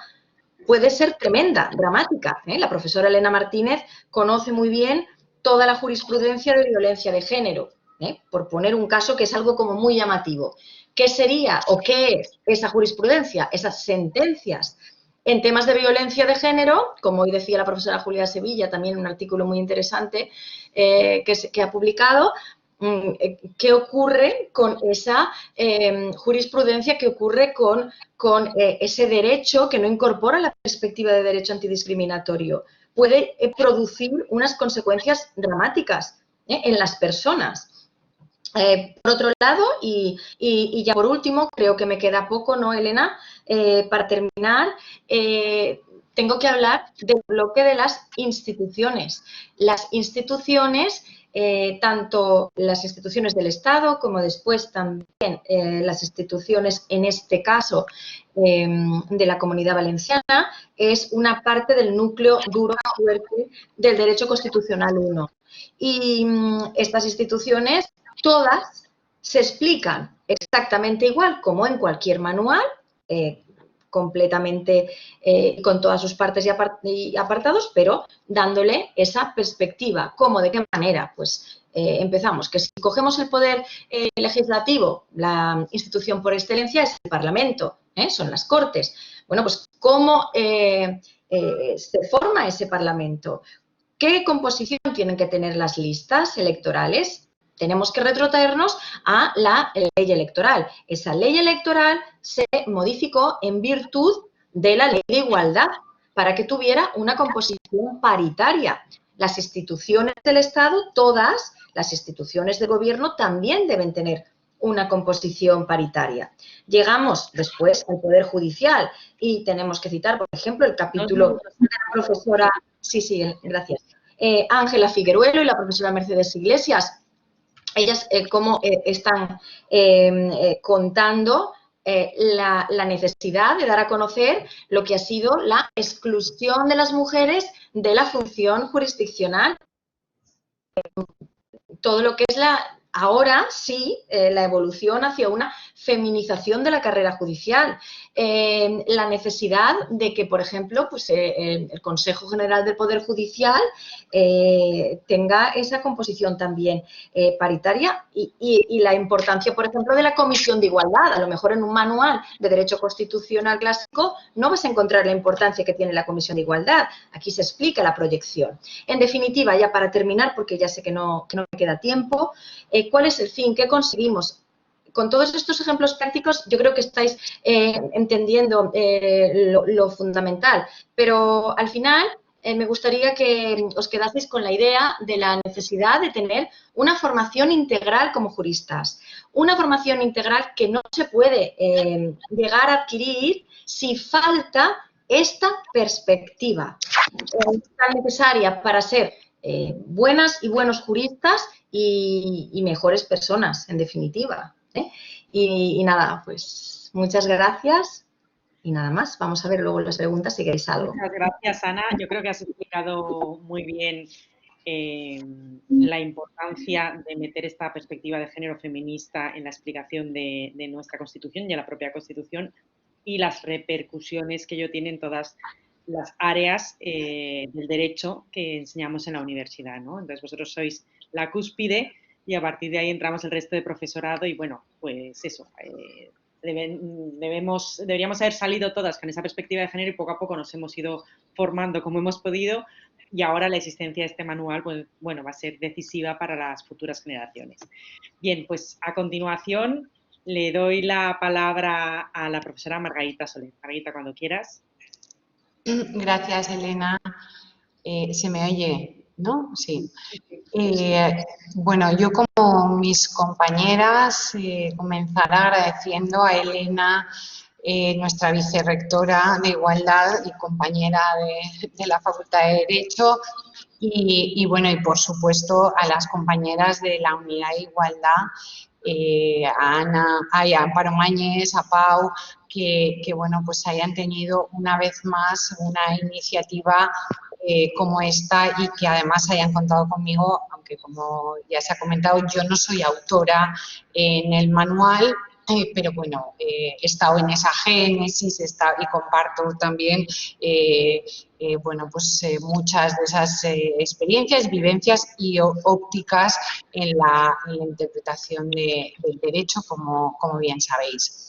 puede ser tremenda, dramática. La profesora Elena Martínez conoce muy bien toda la jurisprudencia de violencia de género, por poner un caso que es algo como muy llamativo. ¿Qué sería o qué es esa jurisprudencia? Esas sentencias en temas de violencia de género, como hoy decía la profesora Julia Sevilla, también en un artículo muy interesante que ha publicado. ¿Qué ocurre con esa jurisprudencia? ¿Qué ocurre con ese derecho que no incorpora la perspectiva de derecho antidiscriminatorio? Puede producir unas consecuencias dramáticas en las personas. Por otro lado, y ya por último, creo que me queda poco, ¿no, Elena? Para terminar, tengo que hablar del bloque de las instituciones. Las instituciones, tanto las instituciones del Estado como después también las instituciones, en este caso, de la Comunidad Valenciana, es una parte del núcleo duro y fuerte del derecho constitucional 1. Y estas instituciones, todas se explican exactamente igual como en cualquier manual, completamente con todas sus partes y apartados, pero dándole esa perspectiva. ¿Cómo? ¿De qué manera? Pues empezamos, que si cogemos el poder legislativo, la institución por excelencia es el Parlamento, son las Cortes. Bueno, pues ¿cómo se forma ese Parlamento? ¿Qué composición tienen que tener las listas electorales? Tenemos que retrotraernos a la ley electoral. Esa ley electoral se modificó en virtud de la ley de igualdad para que tuviera una composición paritaria. Las instituciones del Estado, todas las instituciones de gobierno también deben tener una composición paritaria. Llegamos después al Poder Judicial y tenemos que citar, por ejemplo, el capítulo de la profesora, gracias, Ángela Figueruelo y la profesora Mercedes Iglesias. Ellas cómo están contando la necesidad de dar a conocer lo que ha sido la exclusión de las mujeres de la función jurisdiccional. Todo lo que es ahora sí, la evolución hacia una feminización de la carrera judicial. La necesidad de que, por ejemplo, pues, el Consejo General del Poder Judicial tenga esa composición también paritaria y la importancia, por ejemplo, de la Comisión de Igualdad. A lo mejor en un manual de Derecho Constitucional clásico no vas a encontrar la importancia que tiene la Comisión de Igualdad. Aquí se explica la proyección. En definitiva, ya para terminar, porque ya sé que no me queda tiempo, ¿cuál es el fin? ¿Qué conseguimos? Con todos estos ejemplos prácticos, yo creo que estáis entendiendo lo fundamental, pero al final me gustaría que os quedaseis con la idea de la necesidad de tener una formación integral como juristas. Una formación integral que no se puede llegar a adquirir si falta esta perspectiva tan necesaria para ser buenas y buenos juristas y mejores personas, en definitiva. Y nada, pues muchas gracias y nada más. Vamos a ver luego las preguntas si queréis algo. Muchas gracias, Ana. Yo creo que has explicado muy bien la importancia de meter esta perspectiva de género feminista en la explicación de nuestra Constitución y de la propia Constitución y las repercusiones que ello tiene en todas las áreas del derecho que enseñamos en la universidad, ¿no? Entonces, vosotros sois la cúspide y a partir de ahí entramos el resto de profesorado y bueno, pues eso, deberíamos haber salido todas con esa perspectiva de género y poco a poco nos hemos ido formando como hemos podido y ahora la existencia de este manual, pues bueno, va a ser decisiva para las futuras generaciones. Bien, pues a continuación le doy la palabra a la profesora Margarita Soler. Margarita, cuando quieras. Gracias, Elena. ¿Se me oye, no? Sí. Bueno, yo como mis compañeras comenzaré agradeciendo a Elena, nuestra vicerrectora de Igualdad y compañera de la Facultad de Derecho, y bueno, y por supuesto a las compañeras de la Unidad de Igualdad, a Ana, a Amparo Mañez, a Pau, que bueno, pues hayan tenido una vez más una iniciativa como esta y que además hayan contado conmigo, aunque como ya se ha comentado, yo no soy autora en el manual, pero bueno, he estado en esa génesis y comparto también bueno, pues muchas de esas experiencias, vivencias y ópticas en la interpretación del derecho, como bien sabéis.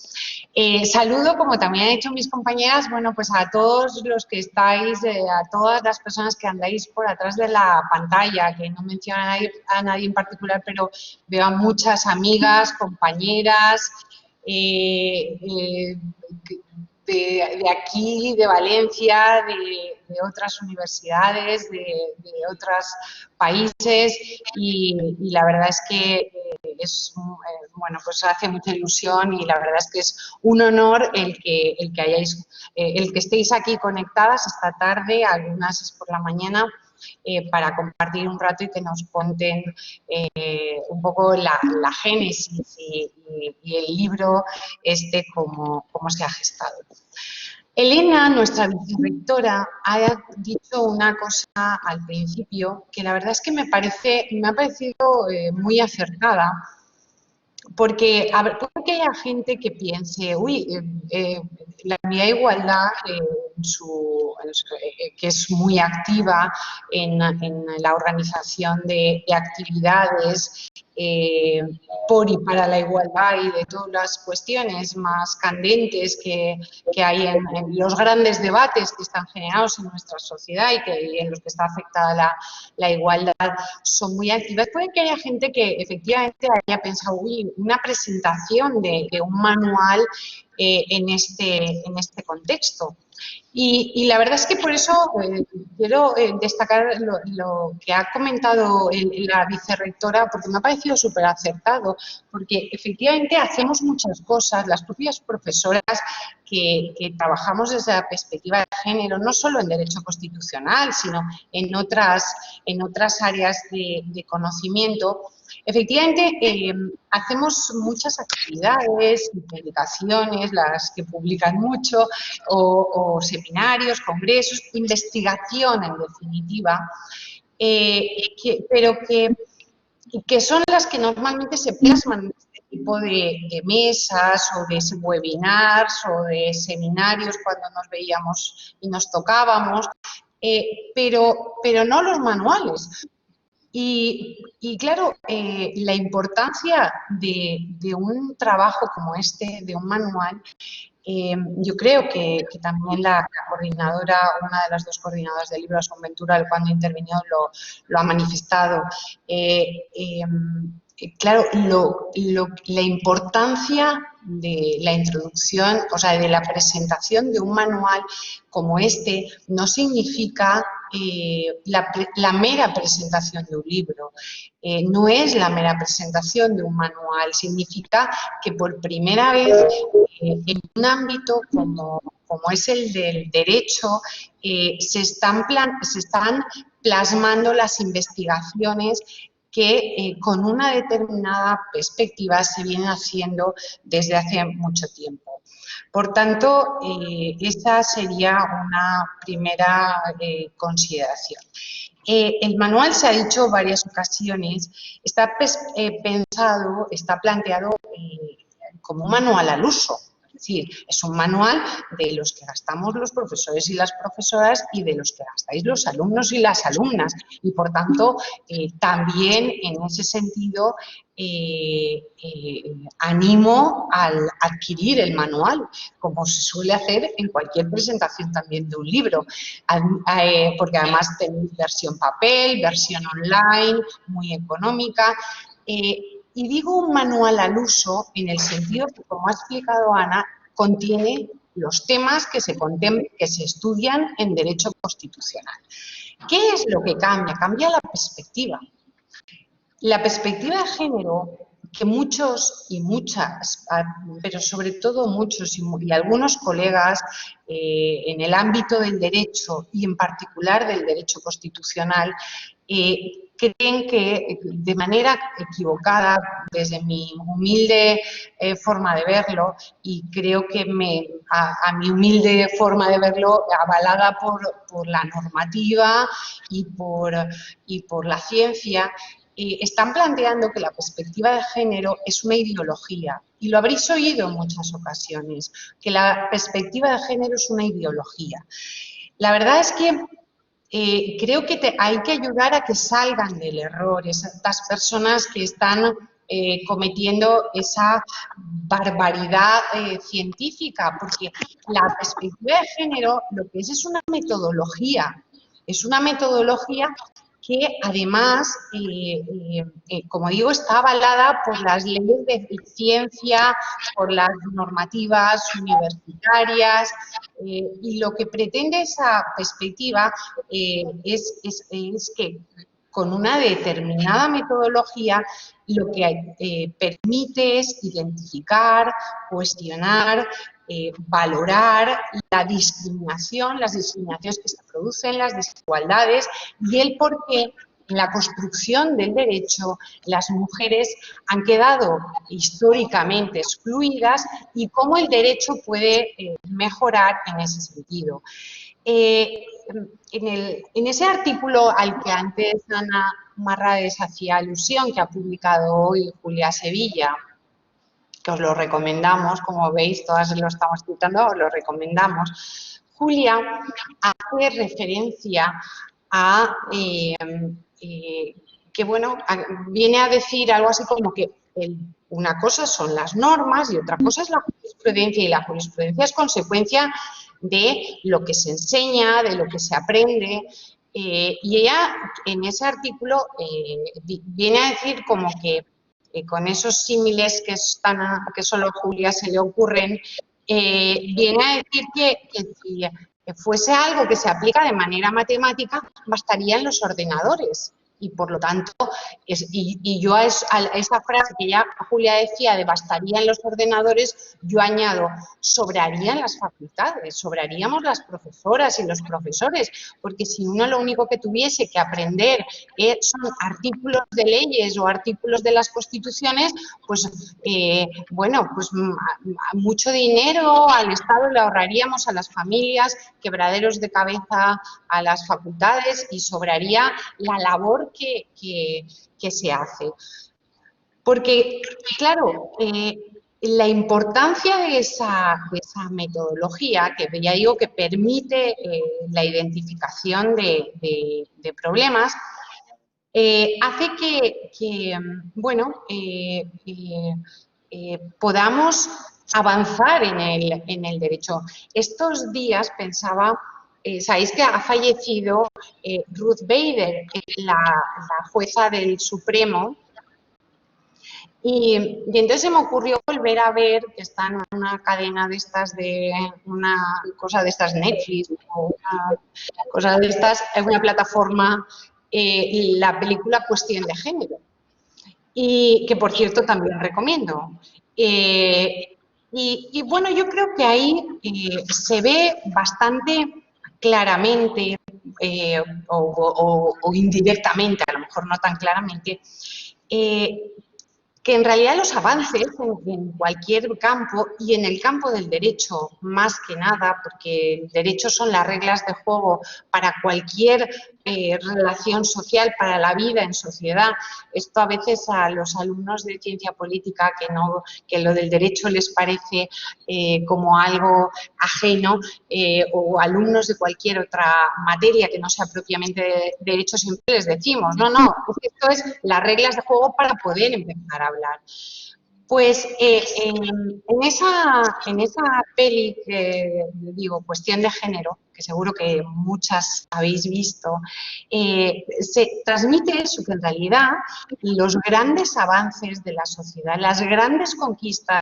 Saludo, como también han hecho mis compañeras, bueno, pues a todos los que estáis, a todas las personas que andáis por atrás de la pantalla, que no menciono a nadie en particular, pero veo a muchas amigas, compañeras, de aquí, de Valencia, de otras universidades, de otros países y la verdad es que bueno, pues hace mucha ilusión y la verdad es que es un honor el que estéis aquí conectadas esta tarde, algunas es por la mañana, para compartir un rato y que nos cuenten un poco la génesis y el libro cómo se ha gestado. Elena, nuestra vicerrectora, ha dicho una cosa al principio que la verdad es que me ha parecido muy acertada, porque puede que haya gente que piense, uy, la Unidad de Igualdad, que es muy activa en la organización de actividades por y para la igualdad y de todas las cuestiones más candentes que hay en los grandes debates que están generados en nuestra sociedad y en los que está afectada la igualdad, son muy activas. Puede que haya gente que efectivamente haya pensado, uy, una presentación de un manual en este contexto. Y la verdad es que por eso quiero destacar lo que ha comentado la vicerrectora, porque me ha parecido súper acertado, porque efectivamente hacemos muchas cosas, las propias profesoras que trabajamos desde la perspectiva de género, no solo en derecho constitucional, sino en otras áreas de conocimiento. Efectivamente, hacemos muchas actividades y publicaciones, las que publican mucho, o seminarios, congresos, investigación en definitiva, pero que son las que normalmente se plasman en este tipo de mesas o de webinars o de seminarios cuando nos veíamos y nos tocábamos, pero no los manuales. Y claro, la importancia de un trabajo como este, de un manual, yo creo que también la coordinadora, una de las dos coordinadoras del libro, Asun Ventura, cuando intervino lo ha manifestado. Claro, la importancia de la introducción, o sea, de la presentación de un manual como este, no significa la mera presentación de un libro, no es la mera presentación de un manual, significa que por primera vez en un ámbito como es el del derecho, se están plasmando las investigaciones que con una determinada perspectiva se vienen haciendo desde hace mucho tiempo. Por tanto, esta sería una primera consideración. El manual, se ha dicho en varias ocasiones, está planteado como un manual al uso. Es decir, es un manual de los que gastamos los profesores y las profesoras y de los que gastáis los alumnos y las alumnas. Y, por tanto, también en ese sentido animo al adquirir el manual, como se suele hacer en cualquier presentación también de un libro, porque además tenéis versión papel, versión online, muy económica. Y digo un manual al uso en el sentido que, como ha explicado Ana, contiene los temas que se estudian en derecho constitucional. ¿Qué es lo que cambia? Cambia la perspectiva. La perspectiva de género, que muchos y muchas, pero sobre todo muchos y algunos colegas en el ámbito del derecho y en particular del derecho constitucional, creen que de manera equivocada, desde mi humilde forma de verlo, y creo que a mi humilde forma de verlo, avalada por la normativa y por la ciencia, están planteando que la perspectiva de género es una ideología. Y lo habréis oído en muchas ocasiones, que la perspectiva de género es una ideología. La verdad es que creo que hay que ayudar a que salgan del error estas personas que están cometiendo esa barbaridad científica, porque la perspectiva de género lo que es una metodología. Es una metodología que además, como digo, está avalada por las leyes de ciencia, por las normativas universitarias, y lo que pretende esa perspectiva es que con una determinada metodología lo que permite es identificar, cuestionar, valorar la discriminación, las discriminaciones que se producen, las desigualdades y el por qué en la construcción del derecho las mujeres han quedado históricamente excluidas y cómo el derecho puede mejorar en ese sentido. En ese artículo al que antes Ana Marrades hacía alusión, que ha publicado hoy Julia Sevilla, que os lo recomendamos, como veis, todas lo estamos citando, os lo recomendamos. Julia hace referencia a que, bueno, viene a decir algo así como que una cosa son las normas y otra cosa es la jurisprudencia, y la jurisprudencia es consecuencia de lo que se enseña, de lo que se aprende. Y ella en ese artículo viene a decir como que con esos símiles que solo a Julia se le ocurren, viene a decir que si fuese algo que se aplica de manera matemática, bastarían los ordenadores. Y por lo tanto, yo a esa frase que ya Julia decía de bastarían los ordenadores, yo añado, sobrarían las facultades, sobraríamos las profesoras y los profesores, porque si uno lo único que tuviese que aprender son artículos de leyes o artículos de las constituciones, pues bueno, pues mucho dinero al Estado le ahorraríamos a las familias, quebraderos de cabeza a las facultades y sobraría la labor que se hace. Porque, claro, la importancia de esa metodología, que ya digo que permite la identificación de problemas, hace que bueno, podamos avanzar en el derecho. Estos días pensaba, sabéis que ha fallecido Ruth Bader, la jueza del Supremo, y entonces se me ocurrió volver a ver, que está en una cadena de estas, una cosa de estas Netflix, o una cosa de estas, es una plataforma, la película Cuestión de Género, y que por cierto también recomiendo. Y bueno, yo creo que ahí se ve bastante claramente o indirectamente, a lo mejor no tan claramente, que en realidad los avances en cualquier campo y en el campo del derecho más que nada, porque el derecho son las reglas de juego para cualquier relación social para la vida en sociedad. Esto a veces a los alumnos de ciencia política que lo del derecho les parece como algo ajeno, o alumnos de cualquier otra materia que no sea propiamente de derecho, siempre les decimos, no, esto es las reglas de juego para poder empezar a hablar. Pues en esa peli que digo, Cuestión de Género, que seguro que muchas habéis visto, se transmite eso, que en realidad los grandes avances de la sociedad, las grandes conquistas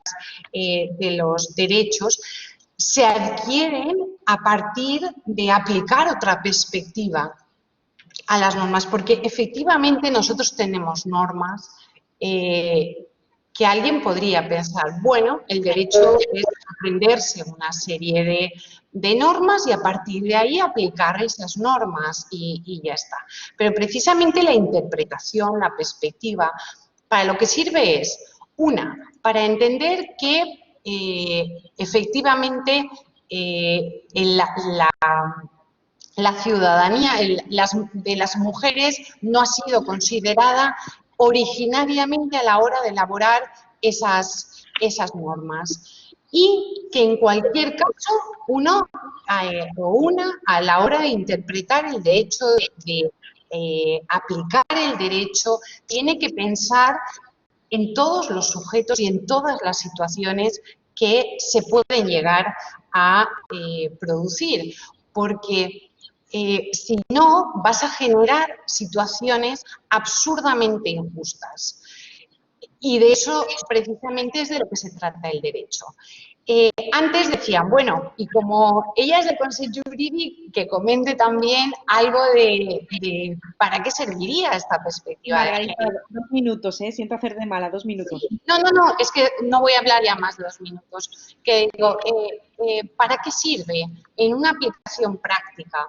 de los derechos se adquieren a partir de aplicar otra perspectiva a las normas, porque efectivamente nosotros tenemos normas que alguien podría pensar, bueno, el derecho es aprenderse una serie de normas y a partir de ahí aplicar esas normas y ya está. Pero precisamente la interpretación, la perspectiva, para lo que sirve es, para entender que efectivamente la ciudadanía de las mujeres no ha sido considerada originariamente a la hora de elaborar esas normas. Y que en cualquier caso uno o una a la hora de interpretar el derecho, de aplicar el derecho, tiene que pensar en todos los sujetos y en todas las situaciones que se pueden llegar a producir, porque si no vas a generar situaciones absurdamente injustas. Y de eso precisamente es de lo que se trata el derecho. Antes decían, bueno, y como ella es de Consell Jurídic, que comente también algo de para qué serviría esta perspectiva. Margarita, 2 minutos, siento hacer de mala, 2 minutos. No, es que no voy a hablar ya más de 2 minutos. Que digo, ¿para qué sirve en una aplicación práctica?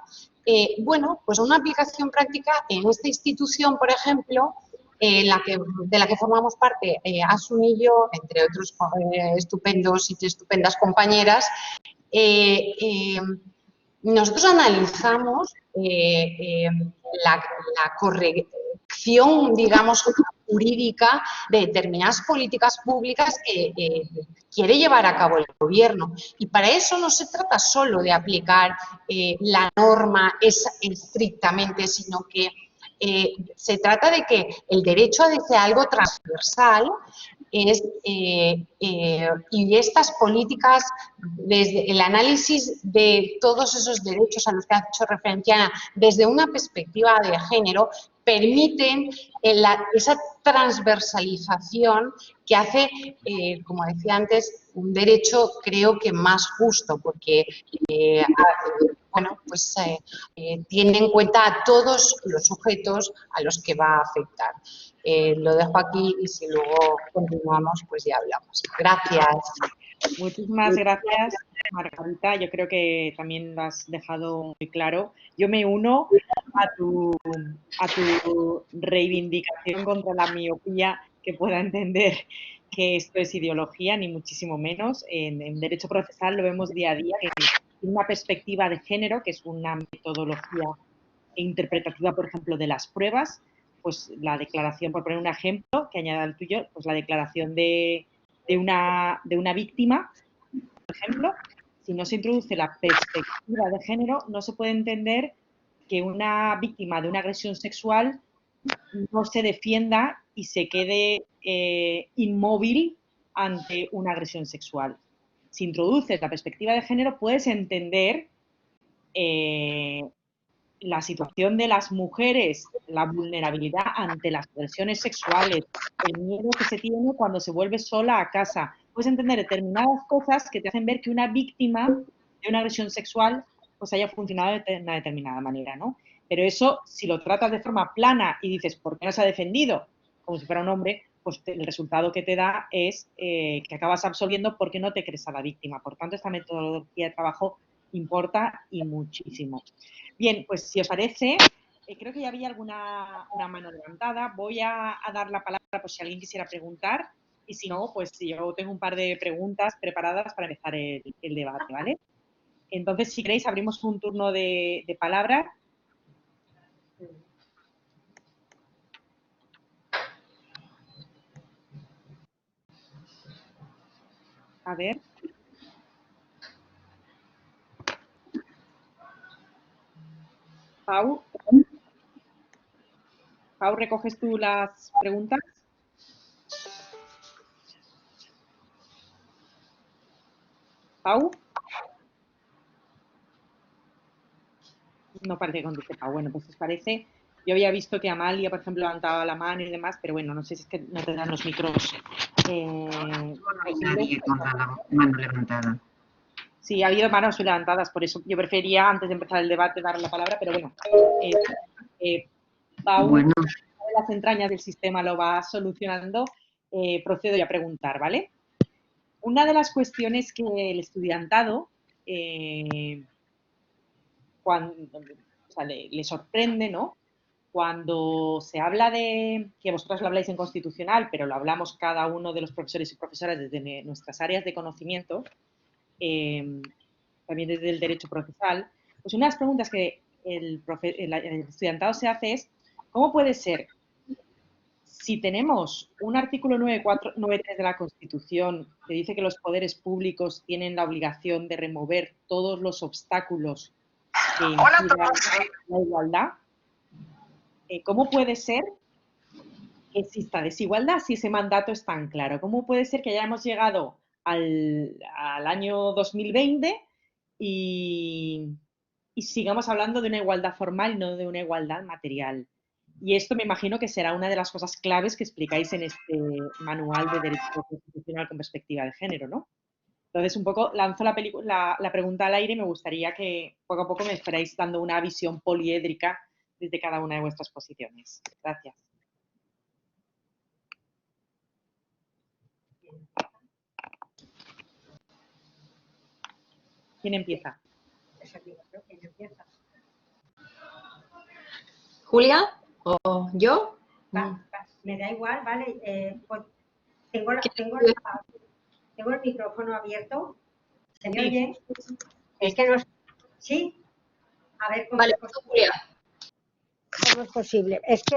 Bueno, pues una aplicación práctica en esta institución, por ejemplo, de la que formamos parte, Asun y yo, entre otros estupendos y estupendas compañeras, nosotros analizamos la corrección, digamos, jurídica de determinadas políticas públicas que quiere llevar a cabo el gobierno. Y para eso no se trata solo de aplicar la norma estrictamente, sino que se trata de que el derecho ha de ser algo transversal y estas políticas, desde el análisis de todos esos derechos a los que ha hecho referencia Ana, desde una perspectiva de género, permiten esa transversalización que hace, como decía antes, un derecho creo que más justo, porque bueno, pues tiene en cuenta a todos los sujetos a los que va a afectar. Lo dejo aquí y si luego continuamos, pues ya hablamos. Gracias. Muchísimas gracias, Margarita. Yo creo que también lo has dejado muy claro. Yo me uno a tu reivindicación contra la miopía, que pueda entender que esto es ideología, ni muchísimo menos. En derecho procesal lo vemos día a día, que una perspectiva de género, que es una metodología interpretativa, por ejemplo, de las pruebas, pues la declaración, por poner un ejemplo, que añada el tuyo, pues la declaración de una víctima, por ejemplo, si no se introduce la perspectiva de género, no se puede entender que una víctima de una agresión sexual no se defienda y se quede inmóvil ante una agresión sexual. Si introduces la perspectiva de género, puedes entender la situación de las mujeres, la vulnerabilidad ante las agresiones sexuales, el miedo que se tiene cuando se vuelve sola a casa. Puedes entender determinadas cosas que te hacen ver que una víctima de una agresión sexual pues haya funcionado de una determinada manera, ¿no? Pero eso, si lo tratas de forma plana y dices, ¿por qué no se ha defendido? Como si fuera un hombre, pues el resultado que te da es que acabas absolviendo porque no te crees a la víctima. Por tanto, esta metodología de trabajo importa y muchísimo. Bien, pues si os parece, creo que ya había una mano levantada. Voy a dar la palabra por si alguien quisiera preguntar y si no, pues yo tengo un par de preguntas preparadas para empezar el debate, ¿vale? Entonces, si queréis, abrimos un turno de palabra. A ver. Pau. Pau, ¿recoges tú las preguntas? Pau. No parece que conteste Pau. Bueno, pues os parece. Yo había visto que Amalia, por ejemplo, levantaba la mano y demás, pero bueno, no sé si es que no te dan los micros. No hay nadie con la mano levantada. Sí, ha habido manos levantadas, por eso yo prefería, antes de empezar el debate, dar la palabra, pero bueno, Pau, Bueno, de las entrañas del sistema lo va solucionando, procedo ya a preguntar, ¿vale? Una de las cuestiones que el estudiantado cuando, o sea, le sorprende, ¿no? Cuando se habla de, que vosotros lo habláis en constitucional, pero lo hablamos cada uno de los profesores y profesoras desde nuestras áreas de conocimiento, también desde el derecho procesal, pues una de las preguntas que el estudiantado se hace es, ¿cómo puede ser, si tenemos un artículo 9.3 de la Constitución que dice que los poderes públicos tienen la obligación de remover todos los obstáculos que impidan la igualdad, ¿cómo puede ser que exista desigualdad si ese mandato es tan claro? ¿Cómo puede ser que hayamos llegado al año 2020 y sigamos hablando de una igualdad formal y no de una igualdad material? Y esto me imagino que será una de las cosas claves que explicáis en este manual de Derecho Constitucional con perspectiva de género, ¿no? Entonces, un poco lanzo la pregunta al aire y me gustaría que poco a poco me fuerais dando una visión poliédrica desde cada una de vuestras posiciones. Gracias. ¿Quién empieza? ¿Julia o yo? Me da igual, ¿vale? Pues tengo el micrófono abierto. ¿Se me oye? Es que no... ¿Sí? A ver cómo, Vale, Julia. ¿cómo es posible? Es que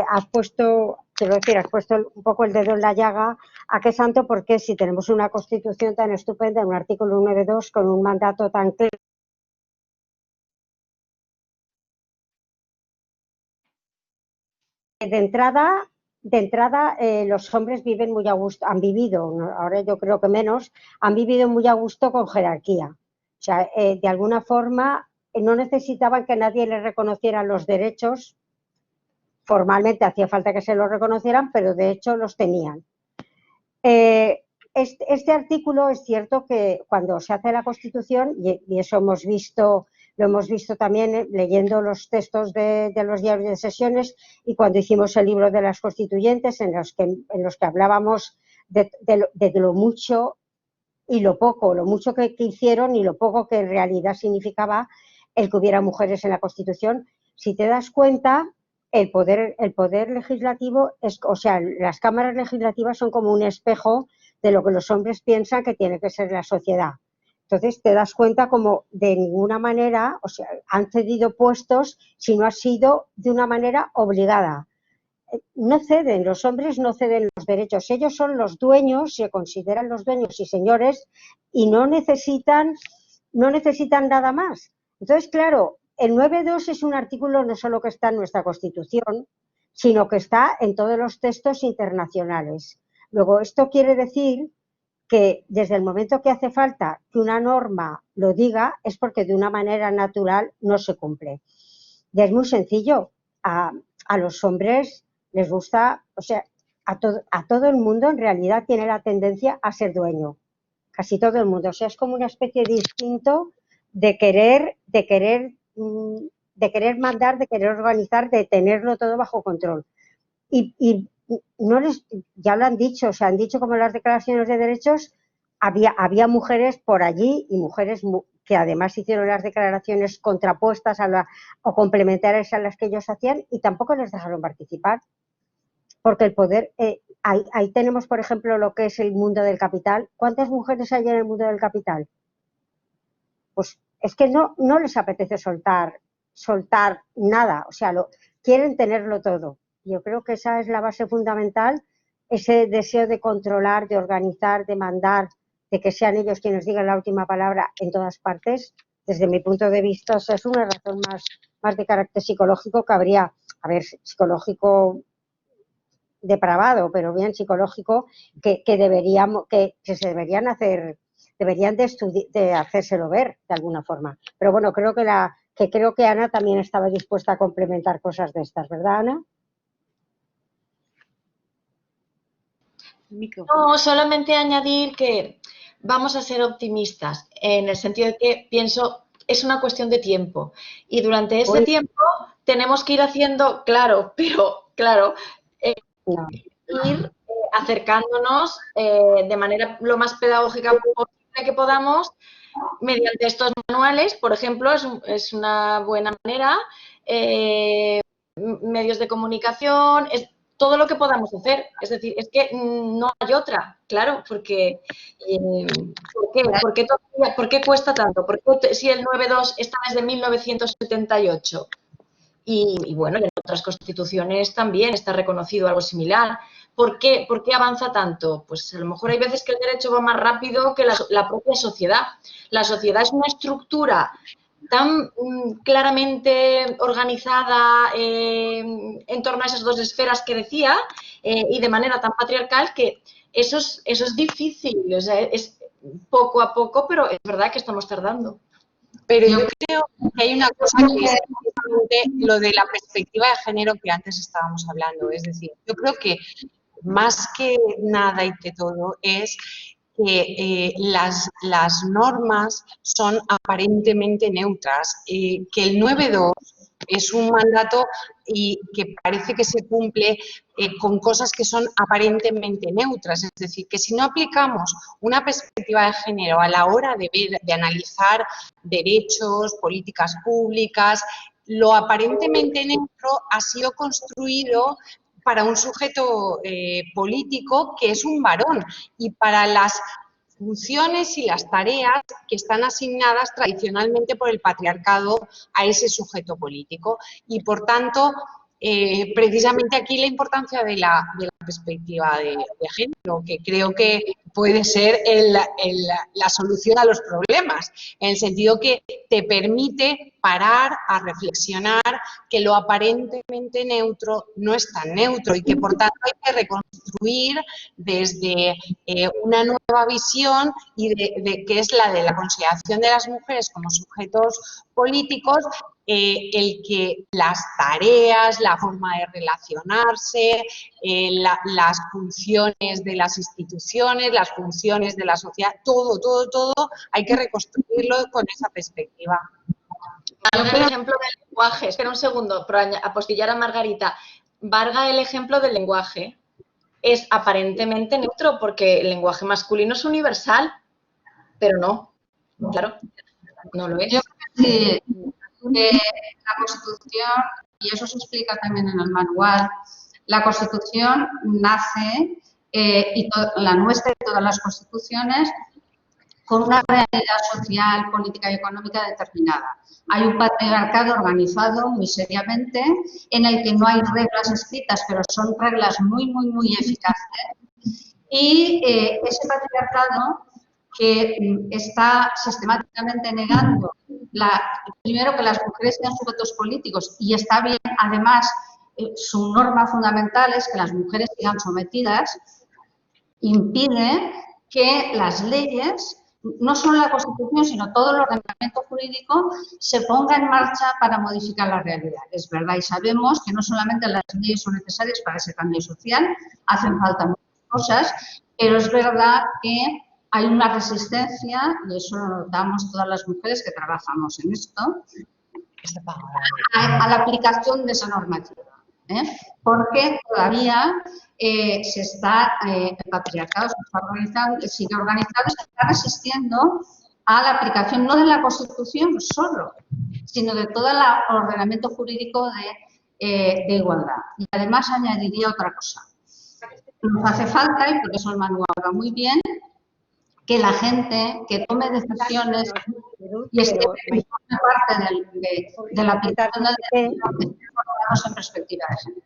has puesto, quiero decir, has puesto un poco el dedo en la llaga. ¿A qué santo? Porque si tenemos una constitución tan estupenda, un artículo 9.2 con un mandato tan claro, de entrada los hombres viven muy a gusto, han vivido, ahora yo creo que menos, han vivido muy a gusto con jerarquía. O sea, de alguna forma no necesitaban que nadie les reconociera los derechos. Formalmente hacía falta que se los reconocieran, pero de hecho los tenían. Este artículo es cierto que cuando se hace la Constitución, y eso lo hemos visto también leyendo los textos de los diarios de sesiones y cuando hicimos el libro de las constituyentes, en los que hablábamos de lo mucho y lo poco, lo mucho que hicieron y lo poco que en realidad significaba el que hubiera mujeres en la Constitución. Si te das cuenta, el poder legislativo, o sea, las cámaras legislativas son como un espejo de lo que los hombres piensan que tiene que ser la sociedad. Entonces te das cuenta como de ninguna manera, o sea, han cedido puestos si no ha sido de una manera obligada. No ceden, los hombres no ceden los derechos, ellos son los dueños, se consideran los dueños y señores y no necesitan nada más. Entonces, claro, el 9.2 es un artículo no solo que está en nuestra Constitución, sino que está en todos los textos internacionales. Luego, esto quiere decir que desde el momento que hace falta que una norma lo diga, es porque de una manera natural no se cumple. Y es muy sencillo, a los hombres les gusta, o sea, a todo el mundo en realidad tiene la tendencia a ser dueño, casi todo el mundo, o sea, es como una especie de instinto de querer mandar, de querer organizar, de tenerlo todo bajo control. Y no ya lo han dicho, o sea, han dicho como en las declaraciones de derechos, había mujeres por allí y mujeres que además hicieron las declaraciones contrapuestas o complementarias a las que ellos hacían y tampoco les dejaron participar. Porque el poder, ahí tenemos, por ejemplo, lo que es el mundo del capital. ¿Cuántas mujeres hay en el mundo del capital? Pues es que no les apetece soltar nada, o sea, quieren tenerlo todo. Yo creo que esa es la base fundamental, ese deseo de controlar, de organizar, de mandar, de que sean ellos quienes digan la última palabra en todas partes, desde mi punto de vista, o sea, es una razón más de carácter psicológico que habría, a ver, psicológico depravado, pero bien psicológico, que deberíamos, que se deberían hacer, deberían de hacérselo ver de alguna forma. Pero bueno, creo que Ana también estaba dispuesta a complementar cosas de estas, ¿verdad, Ana? No, solamente añadir que vamos a ser optimistas, en el sentido de que pienso, es una cuestión de tiempo. Y durante ese tiempo tenemos que ir haciendo, claro, ir acercándonos de manera lo más pedagógica posible que podamos, mediante estos manuales, por ejemplo, es una buena manera, medios de comunicación, todo lo que podamos hacer. Es decir, es que no hay otra, claro, porque ¿por qué cuesta tanto? ¿Por qué si el 9.2 está desde 1978? Y bueno, en otras constituciones también está reconocido algo similar. ¿Por qué avanza tanto? Pues a lo mejor hay veces que el derecho va más rápido que la propia sociedad. La sociedad es una estructura tan claramente organizada en torno a esas dos esferas que decía y de manera tan patriarcal que eso es difícil. O sea, es poco a poco, pero es verdad que estamos tardando. Pero yo creo que hay una cosa que es lo de la perspectiva de género que antes estábamos hablando. Es decir, yo creo que más que nada y que todo es que las normas son aparentemente neutras, que el 9.2 es un mandato y que parece que se cumple con cosas que son aparentemente neutras. Es decir, que si no aplicamos una perspectiva de género a la hora de ver, de analizar derechos, políticas públicas, lo aparentemente neutro ha sido construido para un sujeto político que es un varón y para las funciones y las tareas que están asignadas tradicionalmente por el patriarcado a ese sujeto político. Y, por tanto, precisamente aquí la importancia de la perspectiva de género, que creo que puede ser la solución a los problemas, en el sentido que te permite parar a reflexionar que lo aparentemente neutro no es tan neutro y que, por tanto, hay que reconstruir desde una nueva visión y de que es la de la consideración de las mujeres como sujetos políticos, el que las tareas, la forma de relacionarse, las funciones de las instituciones, las funciones de la sociedad, todo, hay que reconstruirlo con esa perspectiva. Valga el ejemplo del lenguaje. Espera un segundo, para apostillar a Margarita. Valga el ejemplo del lenguaje. Es aparentemente neutro porque el lenguaje masculino es universal, pero no, claro, no lo es. Yo creo que la Constitución, y eso se explica también en el manual, la Constitución nace, y la nuestra y todas las constituciones, con una realidad social, política y económica determinada. Hay un patriarcado organizado muy seriamente en el que no hay reglas escritas, pero son reglas muy eficaces. Y ese patriarcado que está sistemáticamente negando, primero, que las mujeres sean sujetos políticos, y está bien, además, su norma fundamental es que las mujeres sigan sometidas, impide que las leyes, no solo la Constitución, sino todo el ordenamiento jurídico, se ponga en marcha para modificar la realidad. Es verdad, y sabemos que no solamente las leyes son necesarias para ese cambio social, hacen falta muchas cosas, pero es verdad que hay una resistencia, y eso lo notamos todas las mujeres que trabajamos en esto, a la aplicación de esa normativa. Porque todavía el patriarcado sigue organizado, se está resistiendo a la aplicación no de la Constitución solo, sino de todo el ordenamiento jurídico de igualdad. Y además añadiría otra cosa. Nos hace falta, y por eso el manual va muy bien, que la gente que tome decisiones y esté parte de la aplicación del derecho en perspectiva de género.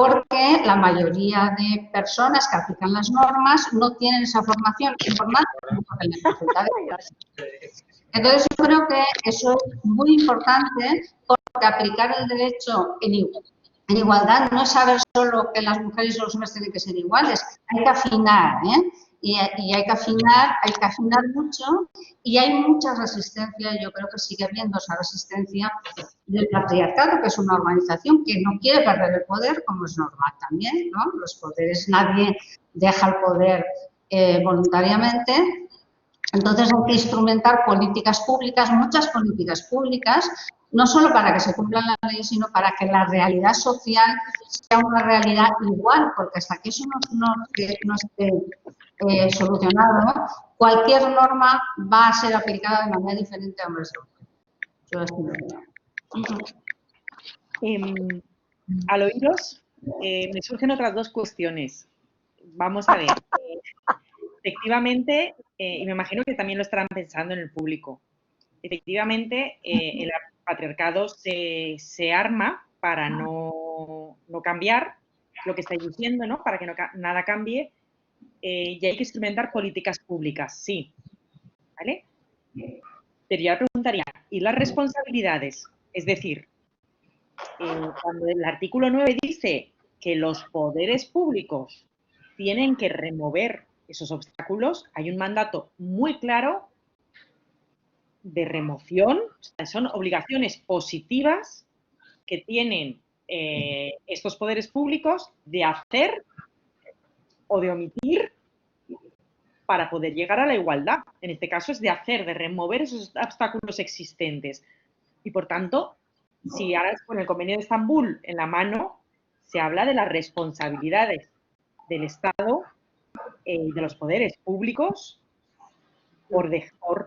porque la mayoría de personas que aplican las normas no tienen esa formación informática. Entonces, yo creo que eso es muy importante, porque aplicar el derecho en igualdad no es saber solo que las mujeres y los hombres tienen que ser iguales, hay que afinar, y hay que afinar mucho, y hay mucha resistencia. Yo creo que sigue habiendo esa resistencia del patriarcado, que es una organización que no quiere perder el poder, como es normal también, ¿no? Los poderes, nadie deja el poder voluntariamente. Entonces hay que instrumentar políticas públicas, muchas políticas públicas, no solo para que se cumplan las leyes, sino para que la realidad social sea una realidad igual, porque hasta que eso no esté solucionado, cualquier norma va a ser aplicada de manera diferente a hombres y mujeres. Al oíros, me surgen otras dos cuestiones. Vamos a ver. Efectivamente, y me imagino que también lo estarán pensando en el público, efectivamente, el patriarcado se arma para no cambiar lo que estáis diciendo, ¿no? Para que nada cambie, y hay que instrumentar políticas públicas, sí, ¿vale? Pero yo preguntaría, ¿y las responsabilidades? Es decir, cuando el artículo 9 dice que los poderes públicos tienen que remover esos obstáculos, hay un mandato muy claro de remoción, o sea, son obligaciones positivas que tienen estos poderes públicos de hacer o de omitir para poder llegar a la igualdad. En este caso es de hacer, de remover esos obstáculos existentes. Y por tanto, si ahora con el Convenio de Estambul en la mano, se habla de las responsabilidades del Estado y de los poderes públicos por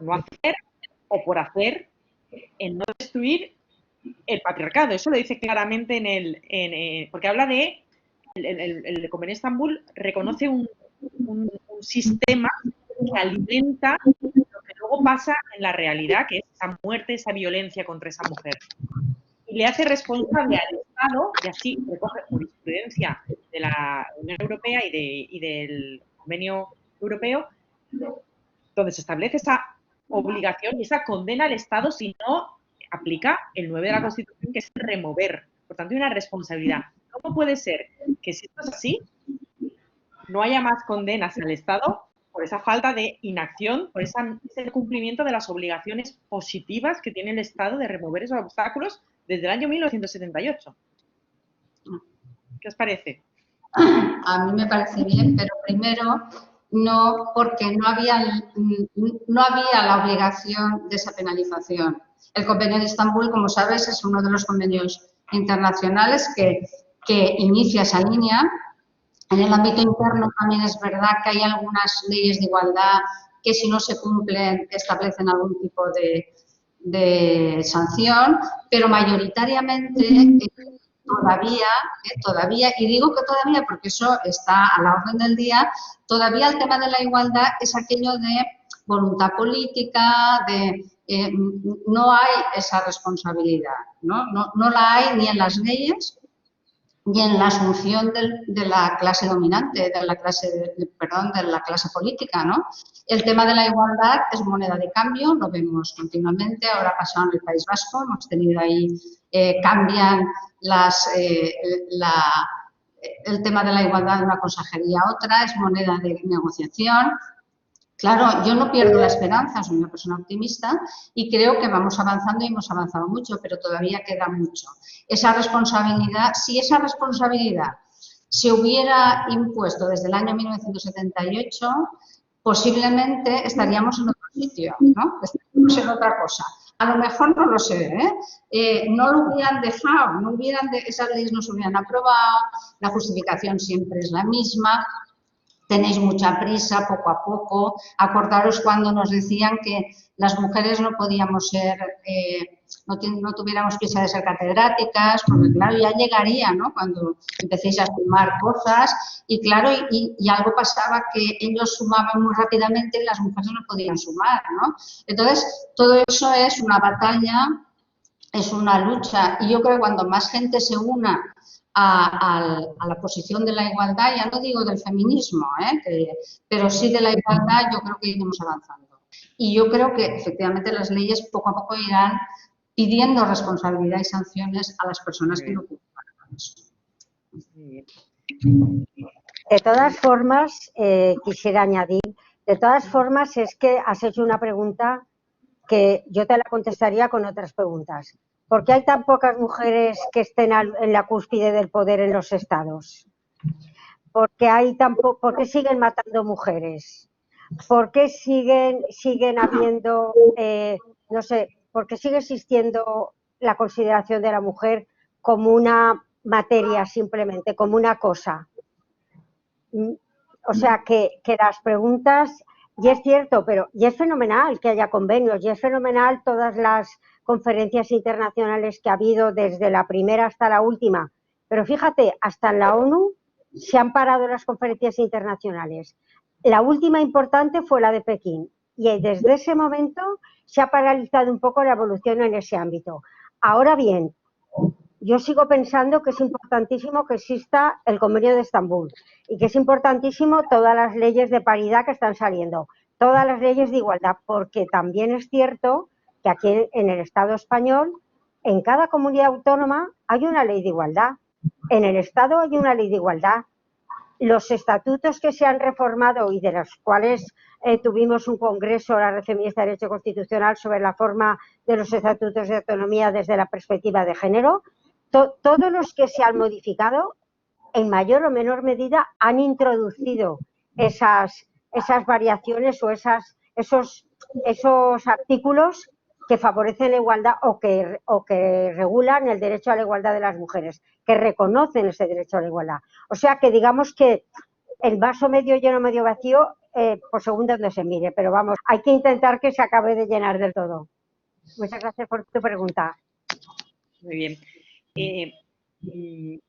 no hacer o por hacer en no destruir el patriarcado. Eso lo dice claramente porque habla de el Convenio de Estambul reconoce un sistema que alimenta lo que luego pasa en la realidad, que es esa muerte, esa violencia contra esa mujer. Y le hace responsable al Estado, y así recoge jurisprudencia de la Unión Europea y del Convenio Europeo, donde se establece esa obligación y esa condena al Estado si no aplica el 9 de la Constitución, que es remover. Por tanto, hay una responsabilidad. ¿Cómo puede ser que si esto es así, no haya más condenas al Estado por esa falta de inacción, por ese cumplimiento de las obligaciones positivas que tiene el Estado de remover esos obstáculos desde el año 1978? ¿Qué os parece? A mí me parece bien, pero primero no, porque no había la obligación de esa penalización. El Convenio de Estambul, como sabes, es uno de los convenios internacionales que inicia esa línea. En el ámbito interno también es verdad que hay algunas leyes de igualdad que, si no se cumplen, establecen algún tipo de sanción, pero mayoritariamente todavía, y digo que todavía porque eso está a la orden del día, todavía el tema de la igualdad es aquello de voluntad política, no hay esa responsabilidad, ¿no? No la hay ni en las leyes ni en la asunción de la clase dominante, de la clase política, ¿no? El tema de la igualdad es moneda de cambio, lo vemos continuamente, ahora ha pasado en el País Vasco, hemos tenido ahí, cambian el tema de la igualdad de una consejería a otra, es moneda de negociación. Claro, yo no pierdo la esperanza, soy una persona optimista y creo que vamos avanzando y hemos avanzado mucho, pero todavía queda mucho. Esa responsabilidad, si esa responsabilidad se hubiera impuesto desde el año 1978, posiblemente estaríamos en otro sitio, ¿no? Estaríamos en otra cosa. A lo mejor no lo sé, no lo hubieran dejado, esas leyes no se hubieran aprobado, la justificación siempre es la misma. Tenéis mucha prisa, poco a poco. Acordaros cuando nos decían que las mujeres no podíamos ser, no tuviéramos prisa de ser catedráticas, porque claro, ya llegaría, ¿no? Cuando empecéis a sumar cosas y claro, y algo pasaba que ellos sumaban muy rápidamente y las mujeres no podían sumar, ¿no? Entonces, todo eso es una batalla, es una lucha y yo creo que cuando más gente se una a la posición de la igualdad, ya no digo del feminismo, pero sí de la igualdad, yo creo que iremos avanzando. Y yo creo que efectivamente las leyes poco a poco irán pidiendo responsabilidad y sanciones a las personas que no cumplan con eso. De todas formas, quisiera añadir, de todas formas es que has hecho una pregunta que yo te la contestaría con otras preguntas. ¿Por qué hay tan pocas mujeres que estén en la cúspide del poder en los estados? ¿Por qué siguen matando mujeres? ¿Por qué siguen habiendo, no sé, por qué sigue existiendo la consideración de la mujer como una materia simplemente, como una cosa? O sea, que las preguntas, y es cierto, pero y es fenomenal que haya convenios, y es fenomenal todas las conferencias internacionales que ha habido desde la primera hasta la última, pero fíjate, hasta en la ONU se han parado las conferencias internacionales. La última importante fue la de Pekín, y desde ese momento se ha paralizado un poco la evolución en ese ámbito. Ahora bien, yo sigo pensando que es importantísimo que exista el Convenio de Estambul y que es importantísimo todas las leyes de paridad que están saliendo, todas las leyes de igualdad, porque también es cierto que aquí en el Estado español, en cada comunidad autónoma hay una ley de igualdad, en el Estado hay una ley de igualdad. Los estatutos que se han reformado y de los cuales tuvimos un congreso, la Red Feminista de Derecho Constitucional, sobre la forma de los estatutos de autonomía desde la perspectiva de género, todos los que se han modificado, en mayor o menor medida, han introducido esas variaciones o esos artículos que favorecen la igualdad o que regulan el derecho a la igualdad de las mujeres, que reconocen ese derecho a la igualdad. O sea que digamos que el vaso medio lleno, medio vacío, por según donde se mire, pero vamos, hay que intentar que se acabe de llenar del todo. Muchas gracias por tu pregunta. Muy bien.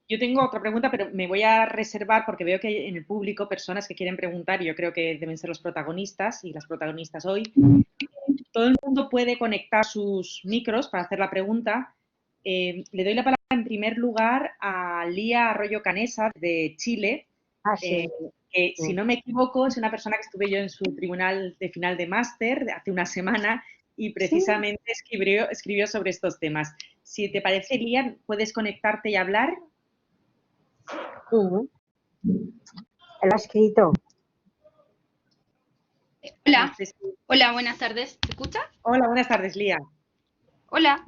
Yo tengo otra pregunta, pero me voy a reservar porque veo que hay en el público personas que quieren preguntar y yo creo que deben ser los protagonistas y las protagonistas hoy. Todo el mundo puede conectar sus micros para hacer la pregunta. Le doy la palabra en primer lugar a Lía Arroyo Canesa de Chile, Sí. que si no me equivoco es una persona que estuve yo en su tribunal de final de máster hace una semana y precisamente escribió sobre estos temas. Si te parece, Lía, ¿puedes conectarte y hablar? Él ha escrito. Hola, hola, buenas tardes. ¿Se escucha? Hola, buenas tardes, Lía. Hola.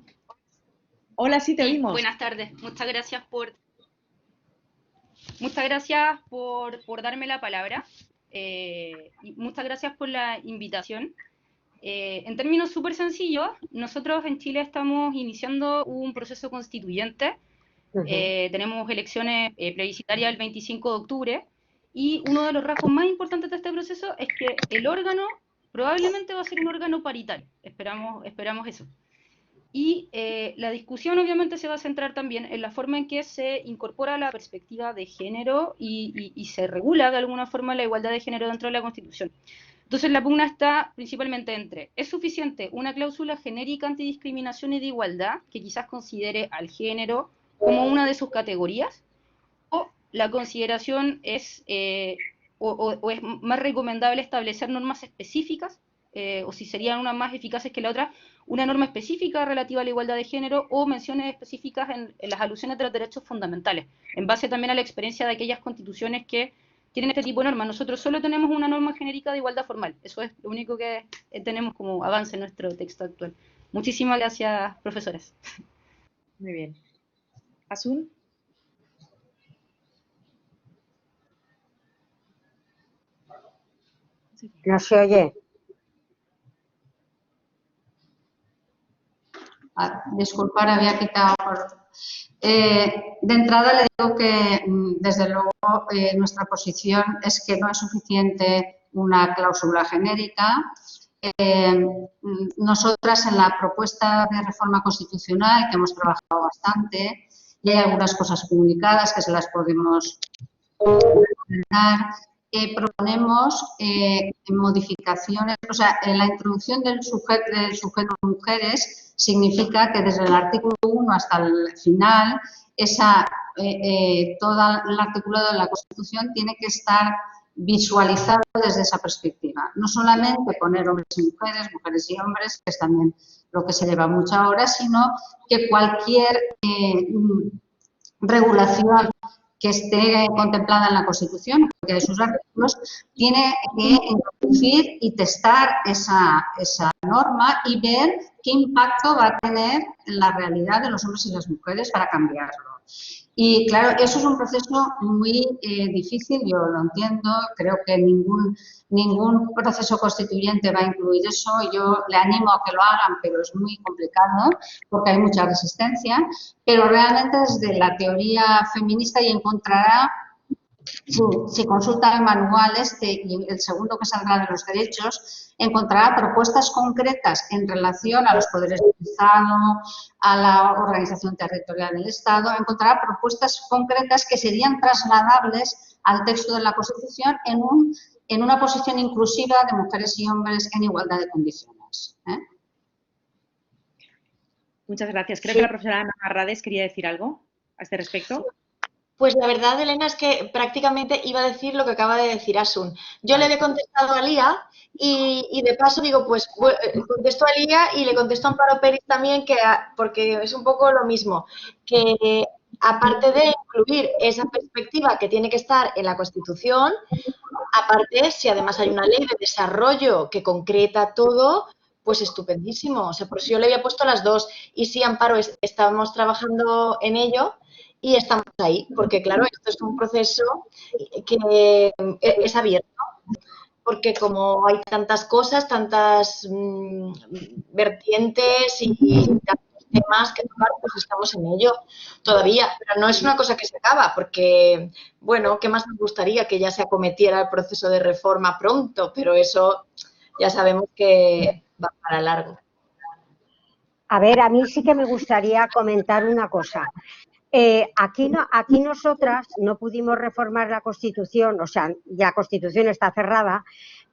Hola, sí, te oímos. Buenas tardes. Muchas gracias por darme la palabra. Y muchas gracias por la invitación. En términos súper sencillos, nosotros en Chile estamos iniciando un proceso constituyente. Tenemos elecciones plebiscitarias el 25 de octubre y uno de los rasgos más importantes de este proceso es que el órgano probablemente va a ser un órgano paritario. Esperamos eso. Y la discusión obviamente se va a centrar también en la forma en que se incorpora la perspectiva de género y se regula de alguna forma la igualdad de género dentro de la Constitución. Entonces la pugna está principalmente entre, ¿es suficiente una cláusula genérica antidiscriminación y de igualdad que quizás considere al género como una de sus categorías? ¿O la consideración es, o es más recomendable establecer normas específicas, o si serían unas más eficaces que la otra, una norma específica relativa a la igualdad de género o menciones específicas en las alusiones de los derechos fundamentales, en base también a la experiencia de aquellas constituciones que tienen este tipo de normas? Nosotros solo tenemos una norma genérica de igualdad formal. Eso es lo único que tenemos como avance en nuestro texto actual. Muchísimas gracias, profesores. Muy bien. ¿Asun? No se oye. Disculpar, había quitado. De entrada le digo que, desde luego, nuestra posición es que no es suficiente una cláusula genérica. Nosotras, en la propuesta de reforma constitucional, que hemos trabajado bastante, y hay algunas cosas publicadas que se las podemos comentar, proponemos modificaciones, o sea, la introducción del sujeto mujeres significa que desde el artículo 1 hasta el final, todo el articulado de la Constitución tiene que estar visualizado desde esa perspectiva. No solamente poner hombres y mujeres, mujeres y hombres, que es también lo que se lleva mucho ahora, sino que cualquier regulación que esté contemplada en la Constitución, porque de sus artículos, tiene que introducir y testar esa norma y ver qué impacto va a tener en la realidad de los hombres y las mujeres para cambiarlo. Y claro, eso es un proceso muy difícil, yo lo entiendo, creo que ningún proceso constituyente va a incluir eso, yo le animo a que lo hagan, pero es muy complicado porque hay mucha resistencia, pero realmente desde la teoría feminista y encontrará, si consulta el manual y el segundo que saldrá de los derechos, encontrará propuestas concretas en relación a los poderes del Estado, a la organización territorial del Estado, encontrará propuestas concretas que serían trasladables al texto de la Constitución en una posición inclusiva de mujeres y hombres en igualdad de condiciones. Muchas gracias. Creo que la profesora Ana Arrades quería decir algo a este respecto. Pues la verdad, Elena, es que prácticamente iba a decir lo que acaba de decir Asun. Yo le había contestado a Lía y de paso digo, pues contesto a Lía y le contesto a Amparo Peris también, porque es un poco lo mismo, que aparte de incluir esa perspectiva que tiene que estar en la Constitución, aparte, si además hay una ley de desarrollo que concreta todo, pues estupendísimo. O sea, por eso yo le había puesto las dos. Y sí, Amparo, estábamos trabajando en ello. Y estamos ahí, porque claro, esto es un proceso que es abierto, porque como hay tantas cosas, tantas vertientes y tantos temas que tocar, pues estamos en ello todavía. Pero no es una cosa que se acaba, porque, bueno, ¿qué más nos gustaría? Que ya se acometiera el proceso de reforma pronto, pero eso ya sabemos que va para largo. A ver, a mí sí que me gustaría comentar una cosa. Aquí nosotras no pudimos reformar la Constitución, o sea, ya la Constitución está cerrada,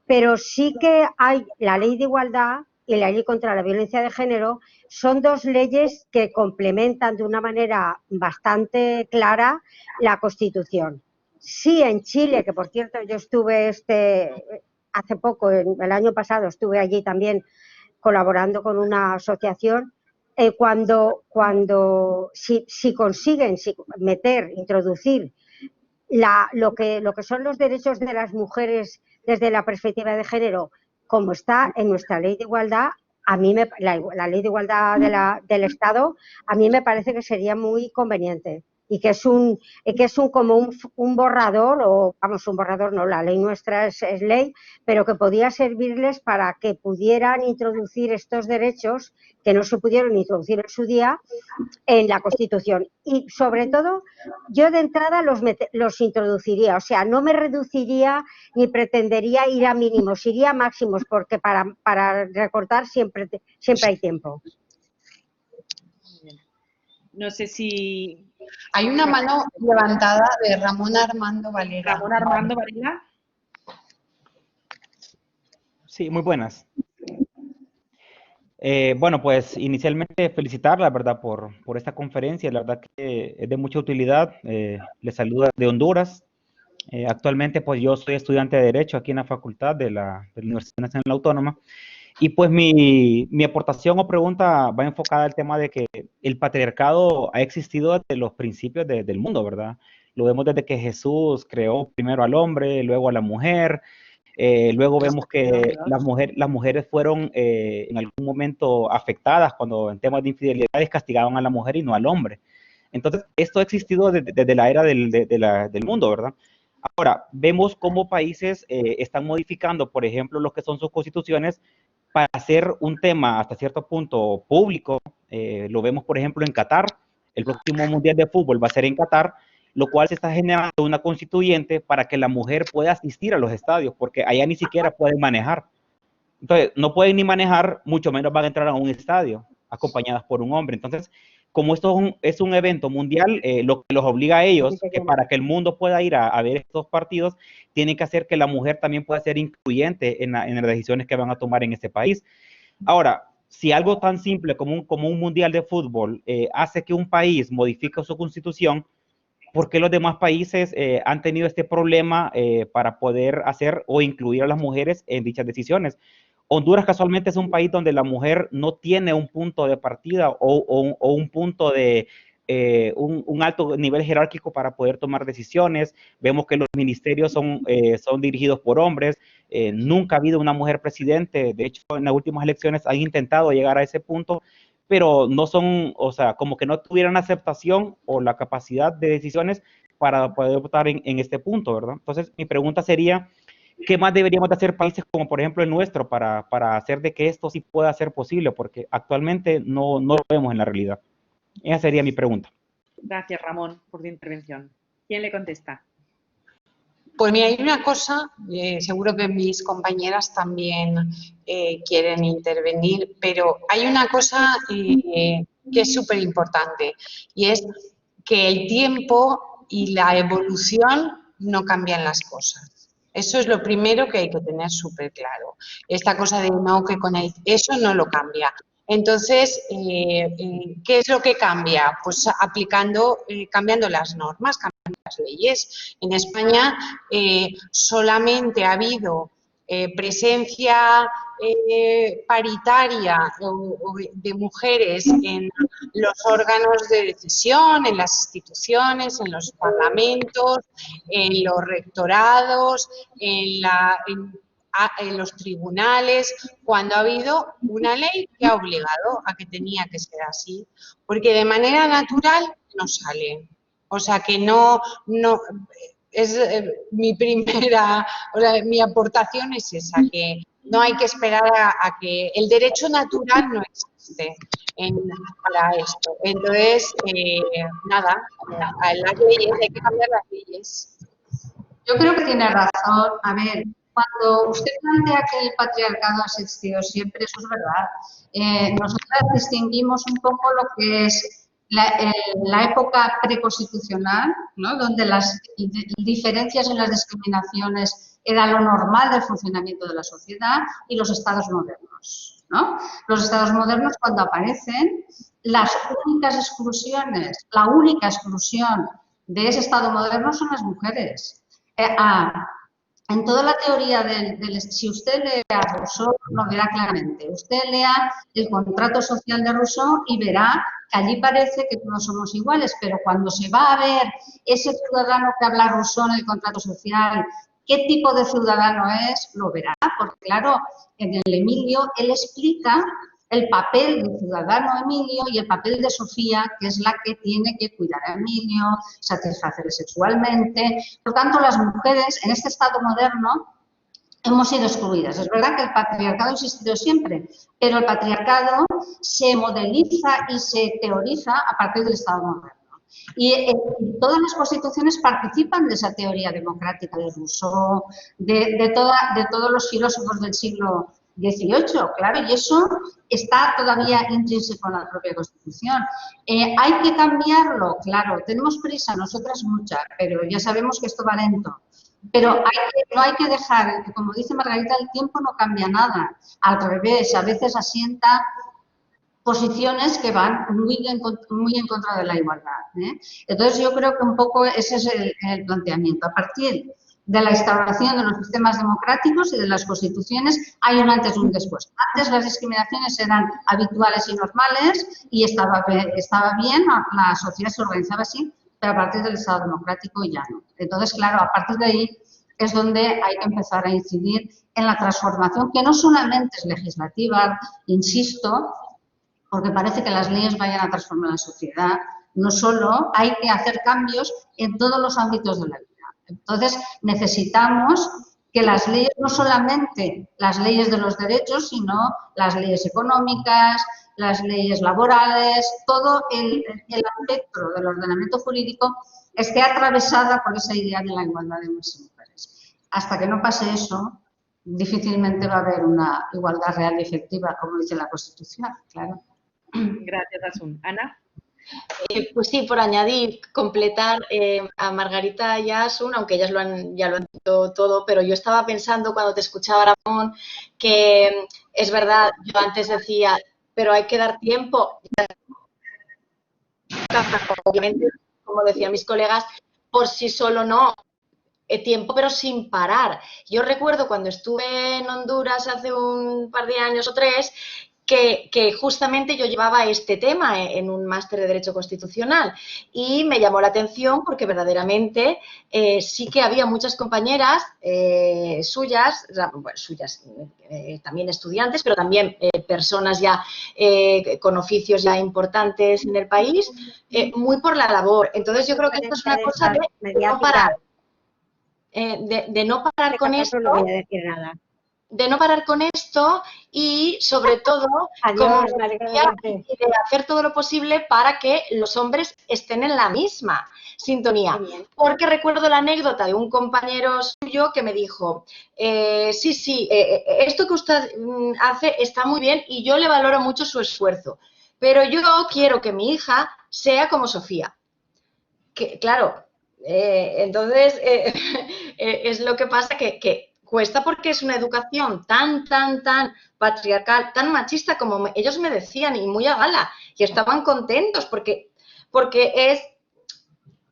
pero sí que hay la Ley de Igualdad y la Ley contra la Violencia de Género, son dos leyes que complementan de una manera bastante clara la Constitución. Sí, en Chile, que por cierto yo estuve hace poco, el año pasado, estuve allí también colaborando con una asociación. Si consiguen introducir lo que son los derechos de las mujeres desde la perspectiva de género, como está en nuestra ley de igualdad, la ley de igualdad del Estado, a mí me parece que sería muy conveniente y que es como un borrador, o vamos, un borrador no, la ley nuestra es ley, pero que podía servirles para que pudieran introducir estos derechos que no se pudieron introducir en su día en la Constitución. Y sobre todo, yo de entrada los introduciría, o sea, no me reduciría ni pretendería ir a mínimos, iría a máximos, porque para recortar siempre hay tiempo. No sé si... Hay una mano levantada de Ramón Armando Valera. Ramón Armando Valera. Sí, muy buenas. Bueno, pues inicialmente felicitar, la verdad, por esta conferencia. La verdad que es de mucha utilidad. Les saludo de Honduras. Actualmente, pues yo soy estudiante de Derecho aquí en la facultad de la Universidad Nacional Autónoma. Y pues mi aportación o pregunta va enfocada al tema de que el patriarcado ha existido desde los principios del mundo, ¿verdad? Lo vemos desde que Jesús creó primero al hombre, luego a la mujer. Luego vemos que las mujeres fueron en algún momento afectadas cuando en temas de infidelidades castigaban a la mujer y no al hombre. Entonces, esto ha existido desde la era del mundo, ¿verdad? Ahora, vemos cómo países están modificando, por ejemplo, lo que son sus constituciones para hacer un tema hasta cierto punto público. Lo vemos, por ejemplo, en Qatar. El próximo Mundial de Fútbol va a ser en Qatar, lo cual se está generando una constituyente para que la mujer pueda asistir a los estadios, porque allá ni siquiera pueden manejar. Entonces, no pueden ni manejar, mucho menos van a entrar a un estadio acompañadas por un hombre. Entonces, como esto es un evento mundial, lo que los obliga a ellos, que para que el mundo pueda ir a ver estos partidos, tienen que hacer que la mujer también pueda ser incluyente en las decisiones que van a tomar en ese país. Ahora, si algo tan simple como un mundial de fútbol hace que un país modifique su constitución, ¿por qué los demás países han tenido este problema para poder hacer o incluir a las mujeres en dichas decisiones? Honduras casualmente es un país donde la mujer no tiene un punto de partida o un punto de un alto nivel jerárquico para poder tomar decisiones. Vemos que los ministerios son dirigidos por hombres. Nunca ha habido una mujer presidente. De hecho, en las últimas elecciones han intentado llegar a ese punto, pero no son, o sea, como que no tuvieran aceptación o la capacidad de decisiones para poder votar en este punto, ¿verdad? Entonces, mi pregunta sería, ¿qué más deberíamos de hacer países como por ejemplo el nuestro para hacer de que esto sí pueda ser posible? Porque actualmente no lo vemos en la realidad. Esa sería mi pregunta. Gracias, Ramón, por tu intervención. ¿Quién le contesta? Pues mira, hay una cosa, seguro que mis compañeras también quieren intervenir, pero hay una cosa que es súper importante y es que el tiempo y la evolución no cambian las cosas. Eso es lo primero que hay que tener súper claro. Esta cosa de no, que con eso no lo cambia. Entonces, ¿qué es lo que cambia? Pues cambiando las normas, cambiando las leyes. En España solamente ha habido presencia paritaria de mujeres en los órganos de decisión, en las instituciones, en los parlamentos, en los rectorados, en los tribunales, cuando ha habido una ley que ha obligado a que tenía que ser así, porque de manera natural no sale. O sea que no es mi aportación es esa, que no hay que esperar a que el derecho natural no existe para esto. Entonces, nada, las leyes, hay que cambiar las leyes. Yo creo que tiene razón. A ver, cuando usted plantea que el patriarcado ha existido siempre, eso es verdad. Nosotras distinguimos un poco lo que es la época preconstitucional, ¿no? Donde las diferencias en las discriminaciones era lo normal del funcionamiento de la sociedad, y los estados modernos, ¿no? Los estados modernos, cuando aparecen, las únicas exclusiones, la única exclusión de ese estado moderno son las mujeres. En toda la teoría si usted lee a Rousseau, lo verá claramente. Usted lea el contrato social de Rousseau y verá que allí parece que todos somos iguales, pero cuando se va a ver ese ciudadano que habla Rousseau en el contrato social, qué tipo de ciudadano es, lo verá, porque claro, en el Emilio él explica el papel del ciudadano Emilio y el papel de Sofía, que es la que tiene que cuidar a Emilio, satisfacerle sexualmente. Por tanto, las mujeres en este estado moderno hemos sido excluidas. Es verdad que el patriarcado ha existido siempre, pero el patriarcado se modeliza y se teoriza a partir del estado moderno. Y todas las constituciones participan de esa teoría democrática de Rousseau, de todos los filósofos del siglo XVIII, claro, y eso está todavía intrínseco en la propia Constitución. ¿Hay que cambiarlo? Claro, tenemos prisa, nosotras mucha, pero ya sabemos que esto va lento. Pero no hay que dejar, como dice Margarita, el tiempo no cambia nada. Al revés, a veces asienta posiciones que van muy en contra de la igualdad, ¿eh? Entonces, yo creo que un poco ese es el planteamiento. A partir de la instauración de los sistemas democráticos y de las constituciones hay un antes y un después. Antes las discriminaciones eran habituales y normales y estaba bien, la sociedad se organizaba así, pero a partir del Estado democrático ya no. Entonces, claro, a partir de ahí es donde hay que empezar a incidir en la transformación, que no solamente es legislativa, insisto, porque parece que las leyes vayan a transformar la sociedad, no solo, hay que hacer cambios en todos los ámbitos de la vida. Entonces, necesitamos que las leyes, no solamente las leyes de los derechos, sino las leyes económicas, las leyes laborales, todo el espectro del ordenamiento jurídico esté atravesada por esa idea de la igualdad de hombres y mujeres. Hasta que no pase eso, difícilmente va a haber una igualdad real y efectiva, como dice la Constitución, claro. Gracias, Asun. Ana. Pues sí, por añadir, completar, a Margarita y a Asun, aunque ellas ya lo han dicho todo, pero yo estaba pensando cuando te escuchaba, Ramón, que es verdad, yo antes decía, pero hay que dar tiempo. Obviamente, como decían mis colegas, por sí solo no, tiempo, pero sin parar. Yo recuerdo cuando estuve en Honduras hace un par de años o 3, que justamente yo llevaba este tema en un máster de Derecho Constitucional y me llamó la atención porque verdaderamente sí que había muchas compañeras suyas, también estudiantes, pero también personas ya con oficios ya importantes en el país, muy por la labor. Entonces yo creo que esto es una cosa de no parar. De no parar con esto, no voy a decir nada. De no parar con esto y, sobre todo, Adiós, de hacer todo lo posible para que los hombres estén en la misma sintonía. Porque recuerdo la anécdota de un compañero suyo que me dijo, sí, esto que usted hace está muy bien y yo le valoro mucho su esfuerzo, pero yo quiero que mi hija sea como Sofía. Que, claro, entonces es lo que pasa que cuesta porque es una educación tan patriarcal, tan machista como ellos me decían y muy a gala y estaban contentos porque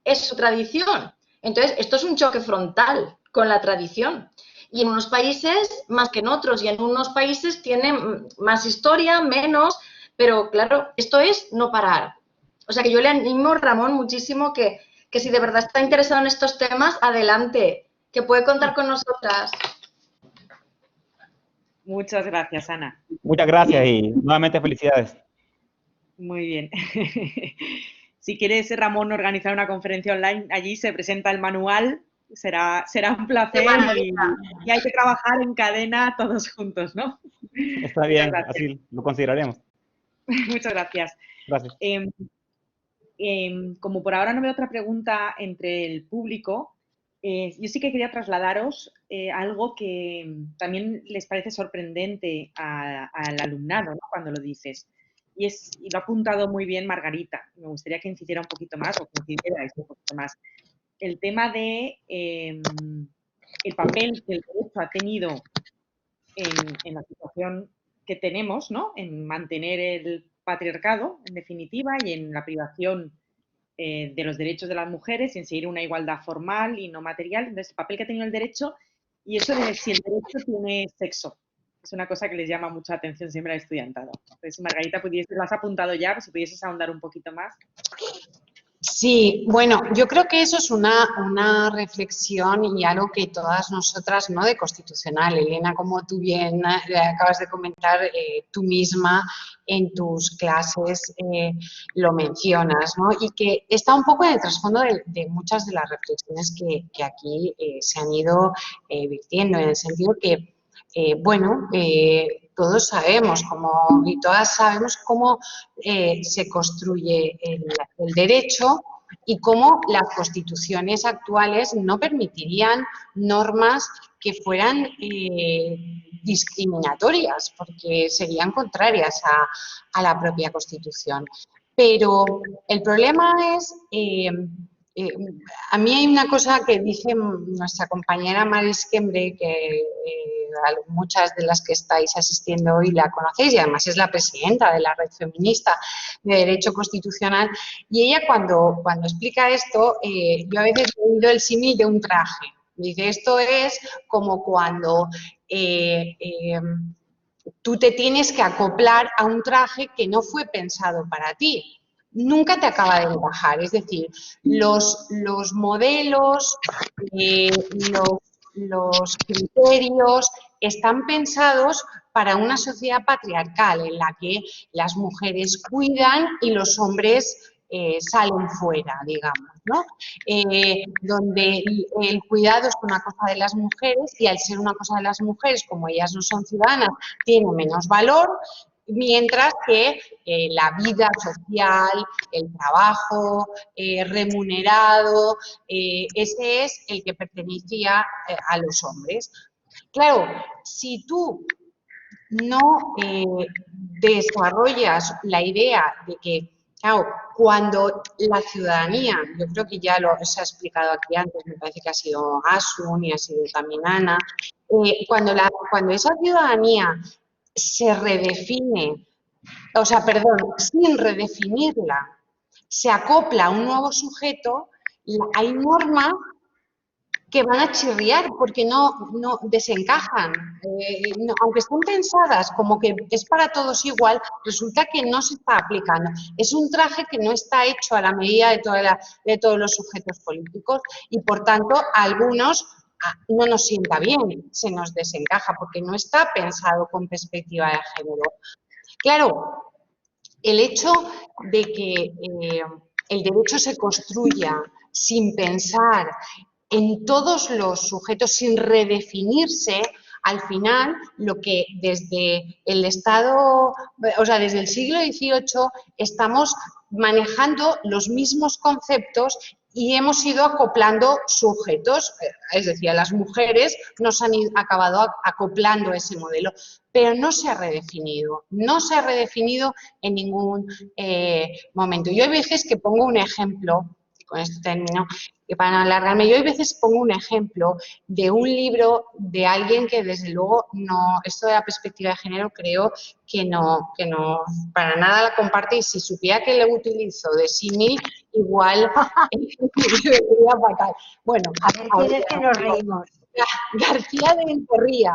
es su tradición. Entonces esto es un choque frontal con la tradición y en unos países más que en otros y en unos países tienen más historia, menos, pero claro, esto es no parar. O sea que yo le animo, Ramón, muchísimo que si de verdad está interesado en estos temas, adelante, que puede contar con nosotras. Muchas gracias, Ana. Muchas gracias y nuevamente felicidades. Muy bien. Si quieres, Ramón, organizar una conferencia online, allí se presenta el manual, será un placer y hay que trabajar en cadena todos juntos, ¿no? Está bien, así lo consideraremos. Muchas gracias. Gracias. Como por ahora no veo otra pregunta entre el público, yo sí que quería trasladaros algo que también les parece sorprendente al alumnado, ¿no? Cuando lo dices. Y lo ha apuntado muy bien Margarita. Me gustaría que incidiera un poquito más o que incidierais un poquito más. El tema de el papel que el derecho ha tenido en la situación que tenemos, ¿no? En mantener el patriarcado, en definitiva, y en la privación de los derechos de las mujeres y en seguir una igualdad formal y no material. Entonces, el papel que ha tenido el derecho y eso de si el derecho tiene sexo. Es una cosa que les llama mucha atención siempre al estudiantado. Entonces, Margarita, lo has apuntado ya, pues si pudieses ahondar un poquito más. Sí, bueno, yo creo que eso es una reflexión y algo que todas nosotras, ¿no?, de Constitucional, Elena, como tú bien acabas de comentar, tú misma en tus clases lo mencionas, ¿no?, y que está un poco en el trasfondo de muchas de las reflexiones que aquí se han ido virtiendo, en el sentido que, todos sabemos y todas sabemos cómo se construye el derecho y cómo las constituciones actuales no permitirían normas que fueran discriminatorias, porque serían contrarias a la propia Constitución. Pero el problema es, a mí hay una cosa que dice nuestra compañera Maris Kembre, que muchas de las que estáis asistiendo hoy la conocéis y además es la presidenta de la Red Feminista de Derecho Constitucional, y ella cuando explica esto, yo a veces he oído el símil de un traje. Dice, esto es como cuando tú te tienes que acoplar a un traje que no fue pensado para ti. Nunca te acaba de encajar, es decir, los modelos, los criterios están pensados para una sociedad patriarcal en la que las mujeres cuidan y los hombres salen fuera, digamos, ¿no? Donde el cuidado es una cosa de las mujeres y al ser una cosa de las mujeres, como ellas no son ciudadanas, tiene menos valor, mientras que la vida social, el trabajo remunerado, ese es el que pertenecía a los hombres. Claro, si tú no desarrollas la idea de que Claro, cuando la ciudadanía, yo creo que ya se ha explicado aquí antes, me parece que ha sido Asun y ha sido también Ana, cuando esa ciudadanía se redefine, o sea, perdón, sin redefinirla, se acopla a un nuevo sujeto, hay normas que van a chirriar porque no desencajan. Aunque estén pensadas como que es para todos igual, resulta que no se está aplicando. Es un traje que no está hecho a la medida de todos los sujetos políticos y, por tanto, a algunos no nos sienta bien, se nos desencaja porque no está pensado con perspectiva de género. Claro, el hecho de que el derecho se construya sin pensar en todos los sujetos, sin redefinirse, al final lo que desde el Estado, o sea, desde el siglo XVIII estamos manejando los mismos conceptos y hemos ido acoplando sujetos, es decir, a las mujeres nos han acabado acoplando a ese modelo, pero no se ha redefinido en ningún momento. Yo hay veces que pongo un ejemplo, y con esto termino, que para no alargarme, yo hay veces pongo un ejemplo de un libro de alguien que desde luego no, esto de la perspectiva de género creo que no para nada la comparte, y si supiera que lo utilizo de símil, igual sería fatal. Bueno, a ver, ¿quieres que nos reímos? García de Enterría,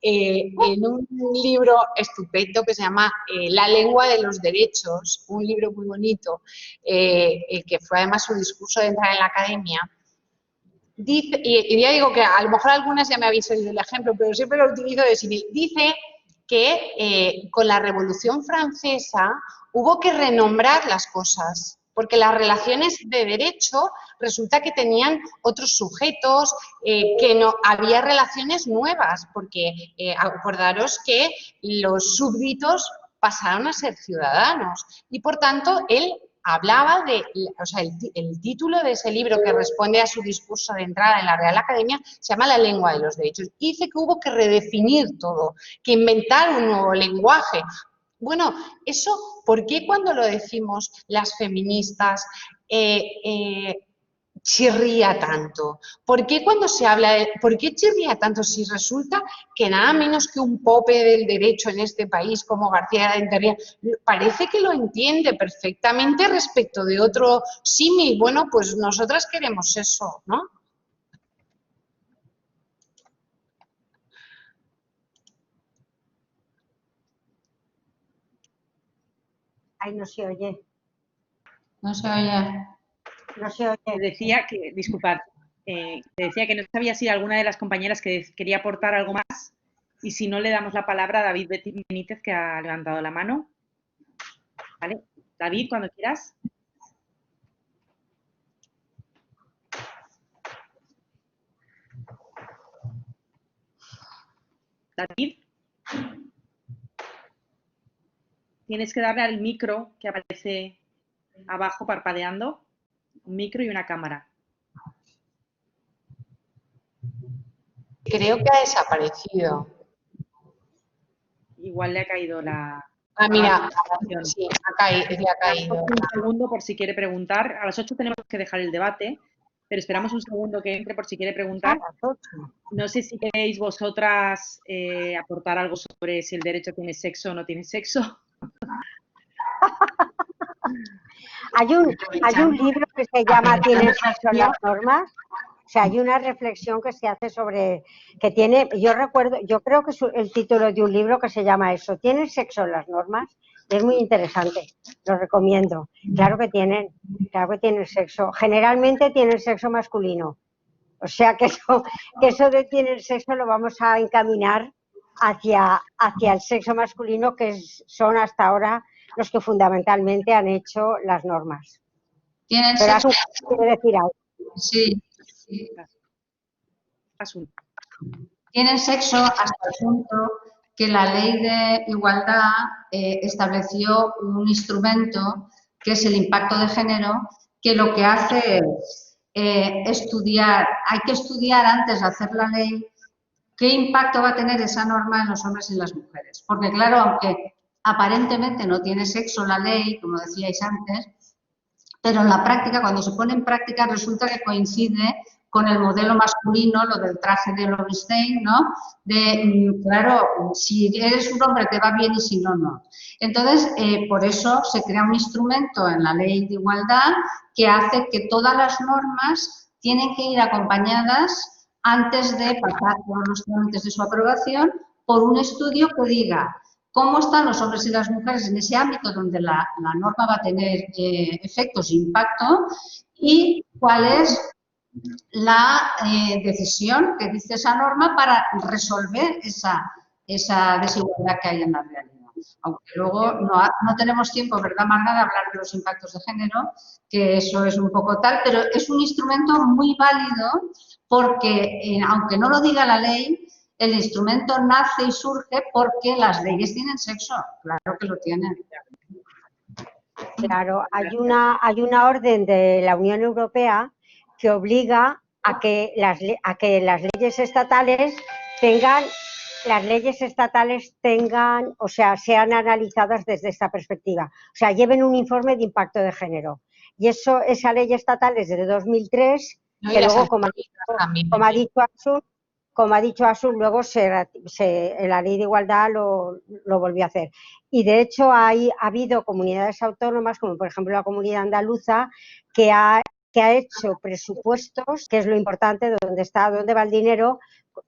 en un libro estupendo que se llama La lengua de los derechos, un libro muy bonito, que fue además su discurso de entrar en la academia, dice, y ya digo que a lo mejor algunas ya me habéis oído el ejemplo, pero siempre lo utilizo de símil, dice que con la Revolución Francesa hubo que renombrar las cosas, porque las relaciones de derecho resulta que tenían otros sujetos, que no había relaciones nuevas, porque acordaros que los súbditos pasaron a ser ciudadanos y, por tanto, él hablaba de, o sea, el título de ese libro que responde a su discurso de entrada en la Real Academia se llama La lengua de los derechos. Y dice que hubo que redefinir todo, que inventar un nuevo lenguaje. Bueno, eso, ¿por qué cuando lo decimos las feministas chirría tanto? ¿Por qué cuando se habla de... ¿Por qué chirría tanto si resulta que nada menos que un pope del derecho en este país como García de Enterría parece que lo entiende perfectamente respecto de otro símil? Bueno, pues nosotras queremos eso, ¿no? Ay, no se oye. No se oye. No se oye. Decía que, disculpad, decía que no sabía si alguna de las compañeras que quería aportar algo más, y si no, le damos la palabra a David Benítez, que ha levantado la mano. ¿Vale? David, cuando quieras. David. Tienes que darle al micro que aparece abajo parpadeando. Un micro y una cámara. Creo que ha desaparecido. Igual le ha caído la... Ah, mira, sí, le ha caído. Un segundo por si quiere preguntar. A las 8 tenemos que dejar el debate, pero esperamos un segundo que entre por si quiere preguntar. No sé si queréis vosotras aportar algo sobre si el derecho tiene sexo o no tiene sexo. Hay un libro que se llama ¿Tienen sexo las normas? O sea, hay una reflexión que se hace sobre, que tiene, yo creo que es el título de un libro que se llama eso, ¿tienen sexo las normas? Es muy interesante, lo recomiendo. Claro que tienen sexo. Generalmente tienen sexo masculino. O sea que eso de tienen sexo lo vamos a encaminar hacia el sexo masculino, que son hasta ahora los que fundamentalmente han hecho las normas. ¿Tienen Pero sexo? quiere decir algo. Sí. Tienen sexo hasta el punto que la Ley de Igualdad estableció un instrumento que es el impacto de género, que lo que hace es estudiar, hay que estudiar antes de hacer la ley qué impacto va a tener esa norma en los hombres y en las mujeres. Porque claro, aunque aparentemente no tiene sexo la ley, como decíais antes, pero en la práctica, cuando se pone en práctica, resulta que coincide con el modelo masculino, lo del traje de Lowenstein, ¿no? Claro, si eres un hombre te va bien y si no, no. Entonces, por eso se crea un instrumento en la ley de igualdad que hace que todas las normas tienen que ir acompañadas antes de pasar por los trámites de su aprobación por un estudio que diga cómo están los hombres y las mujeres en ese ámbito donde la norma va a tener efectos e impacto y cuál es la decisión que dice esa norma para resolver esa desigualdad que hay en la realidad. Aunque luego no tenemos tiempo, ¿verdad, Marga?, de hablar de los impactos de género, que eso es un poco tal, pero es un instrumento muy válido porque, aunque no lo diga la ley, el instrumento nace y surge porque las leyes tienen sexo, claro que lo tienen. Claro, hay una orden de la Unión Europea que obliga a que las leyes estatales tengan, o sea, sean analizadas desde esta perspectiva, o sea, lleven un informe de impacto de género. Y esa ley estatal es de 2003, no, que luego, como ha dicho Asun, luego la ley de igualdad lo volvió a hacer. Y de hecho ha habido comunidades autónomas, como por ejemplo la comunidad andaluza, que ha hecho presupuestos, que es lo importante, dónde va el dinero,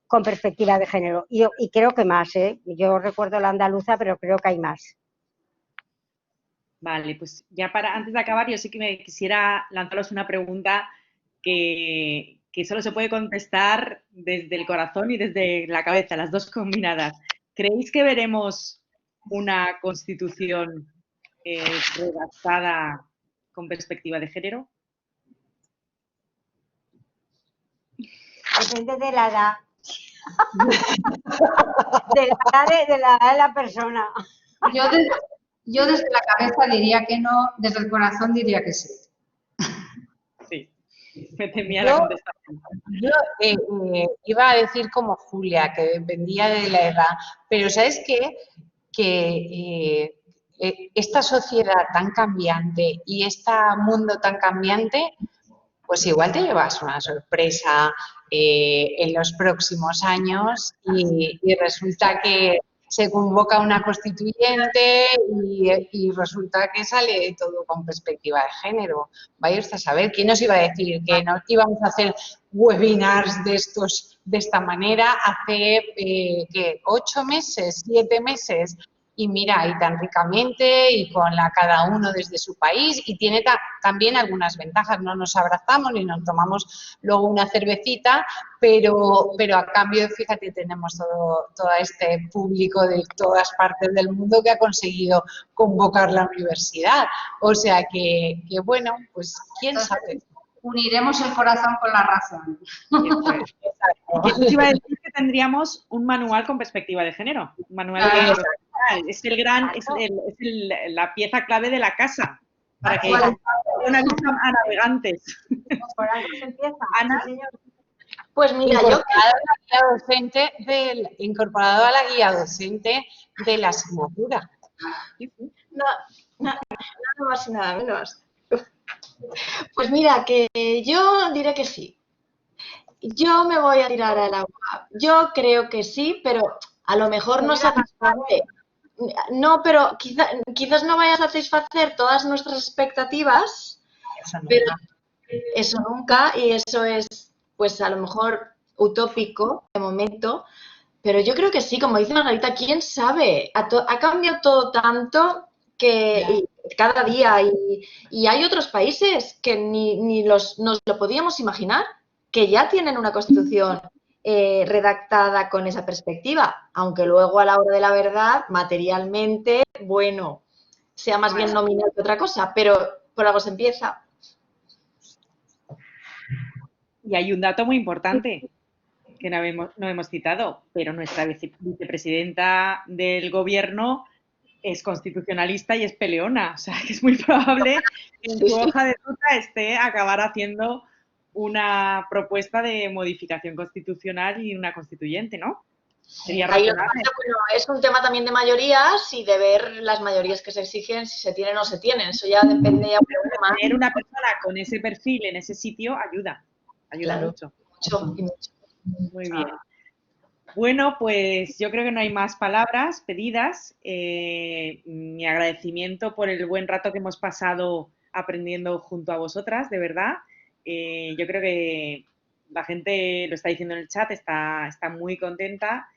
con perspectiva de género. Y creo que más, ¿eh? Yo recuerdo la andaluza, pero creo que hay más. Vale, pues ya antes de acabar, yo sí que me quisiera lanzaros una pregunta que solo se puede contestar desde el corazón y desde la cabeza, las dos combinadas. ¿Creéis que veremos una constitución redactada con perspectiva de género? Depende de la edad. de la edad de la persona. Yo desde la cabeza diría que no, desde el corazón diría que sí. Sí, me temía la contestación. Yo iba a decir como Julia, que dependía de la edad, pero ¿sabes qué? Que esta sociedad tan cambiante y este mundo tan cambiante, pues igual te llevas una sorpresa en los próximos años y resulta que se convoca una constituyente y resulta que sale todo con perspectiva de género. Vaya usted a saber, ¿quién nos iba a decir que nos íbamos a hacer webinars de esta manera hace 8 meses, 7 meses? Y mira, y tan ricamente y con cada uno desde su país y tiene también algunas ventajas. No nos abrazamos ni nos tomamos luego una cervecita, pero a cambio, fíjate, tenemos todo este público de todas partes del mundo que ha conseguido convocar la universidad. O sea que bueno, pues quién sabe. Uniremos el corazón con la razón. Yo te iba a decir que tendríamos un manual con perspectiva de género. Un manual es la pieza clave de la casa. Para que una vista a navegantes. ¿Por algo se empieza? Ana, pues mira, incorporado a la guía docente de la asignatura. Nada más y nada menos. Pues mira, que yo diré que sí. Yo me voy a tirar al agua. Yo creo que sí, pero a lo mejor no satisface. No, pero quizás no vaya a satisfacer todas nuestras expectativas, pero eso nunca, y eso es, pues a lo mejor utópico de momento, pero yo creo que sí, como dice Margarita, quién sabe, ha cambiado todo tanto que cada día y hay otros países que ni nos lo podíamos imaginar, que ya tienen una constitución redactada con esa perspectiva, aunque luego a la hora de la verdad, materialmente, bueno, sea más bien nominal que otra cosa, pero por algo se empieza. Y hay un dato muy importante que no hemos citado, pero nuestra vicepresidenta del gobierno es constitucionalista y es peleona, o sea, que es muy probable que en su hoja de ruta acabar haciendo una propuesta de modificación constitucional y una constituyente, ¿no? Sería Ahí lo que razonable. pasa, bueno, es un tema también de mayorías y de ver las mayorías que se exigen, si se tienen o no se tienen. Eso ya depende ya más. Tener una persona con ese perfil en ese sitio ayuda Claro, mucho. mucho y mucho. Muy bien. Bueno, pues yo creo que no hay más palabras pedidas. Mi agradecimiento por el buen rato que hemos pasado aprendiendo junto a vosotras, de verdad. Yo creo que la gente lo está diciendo en el chat, está muy contenta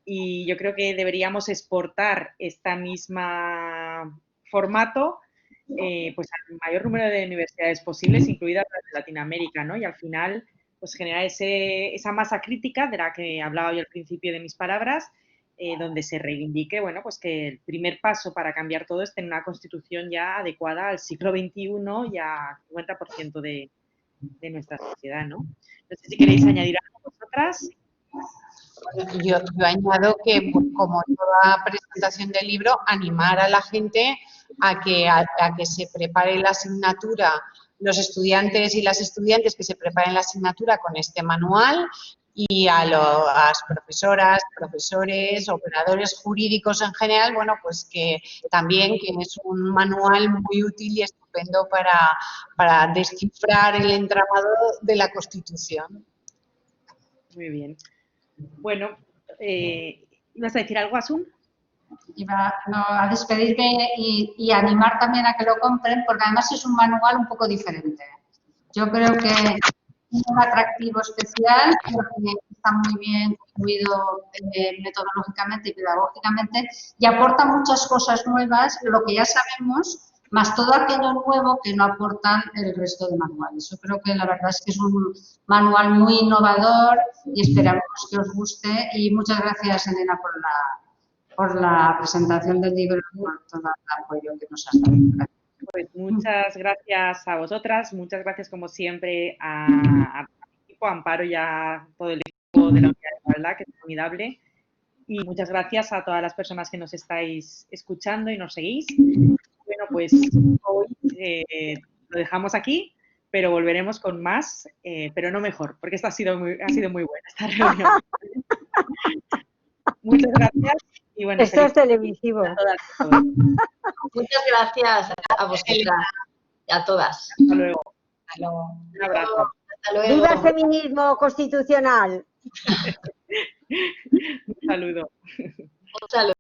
y yo creo que deberíamos exportar esta misma formato pues al mayor número de universidades posibles, incluidas las de Latinoamérica, ¿no? Y al final pues generar esa masa crítica de la que hablaba yo al principio de mis palabras, donde se reivindique, bueno, pues que el primer paso para cambiar todo es tener una constitución ya adecuada al siglo XXI y al 50% de nuestra sociedad, ¿no? No sé si queréis añadir algo vosotras. Yo añado que, como toda presentación del libro, animar a la gente a que se prepare la asignatura, los estudiantes y las estudiantes que se preparen la asignatura con este manual y a las profesoras, profesores, operadores jurídicos en general, bueno, pues que también que es un manual muy útil y estupendo para descifrar el entramado de la Constitución. Muy bien. Bueno, ¿ibas a decir algo, Asun? Iba a despedirme y animar también a que lo compren, porque además es un manual un poco diferente. Yo creo que tiene un atractivo especial porque está muy bien construido metodológicamente y pedagógicamente y aporta muchas cosas nuevas, lo que ya sabemos, más todo aquello nuevo que no aportan el resto de manuales. Yo creo que la verdad es que es un manual muy innovador y esperamos que os guste. Y muchas gracias, Elena, por la presentación del libro y por todo el apoyo que nos has dado. Pues muchas gracias a vosotras, muchas gracias como siempre a mi equipo, a Amparo y a todo el equipo de la Unidad de Igualdad, que es formidable. Y muchas gracias a todas las personas que nos estáis escuchando y nos seguís. Bueno, pues hoy lo dejamos aquí, pero volveremos con más, pero no mejor, porque esta ha sido muy buena esta reunión. Muchas gracias. Y bueno, esto es televisivo. a todas y a todos. Muchas gracias a vosotras y a todas. Hasta luego. Hasta luego. Un abrazo. Hasta luego. ¡Viva el feminismo constitucional! Un saludo. Un saludo.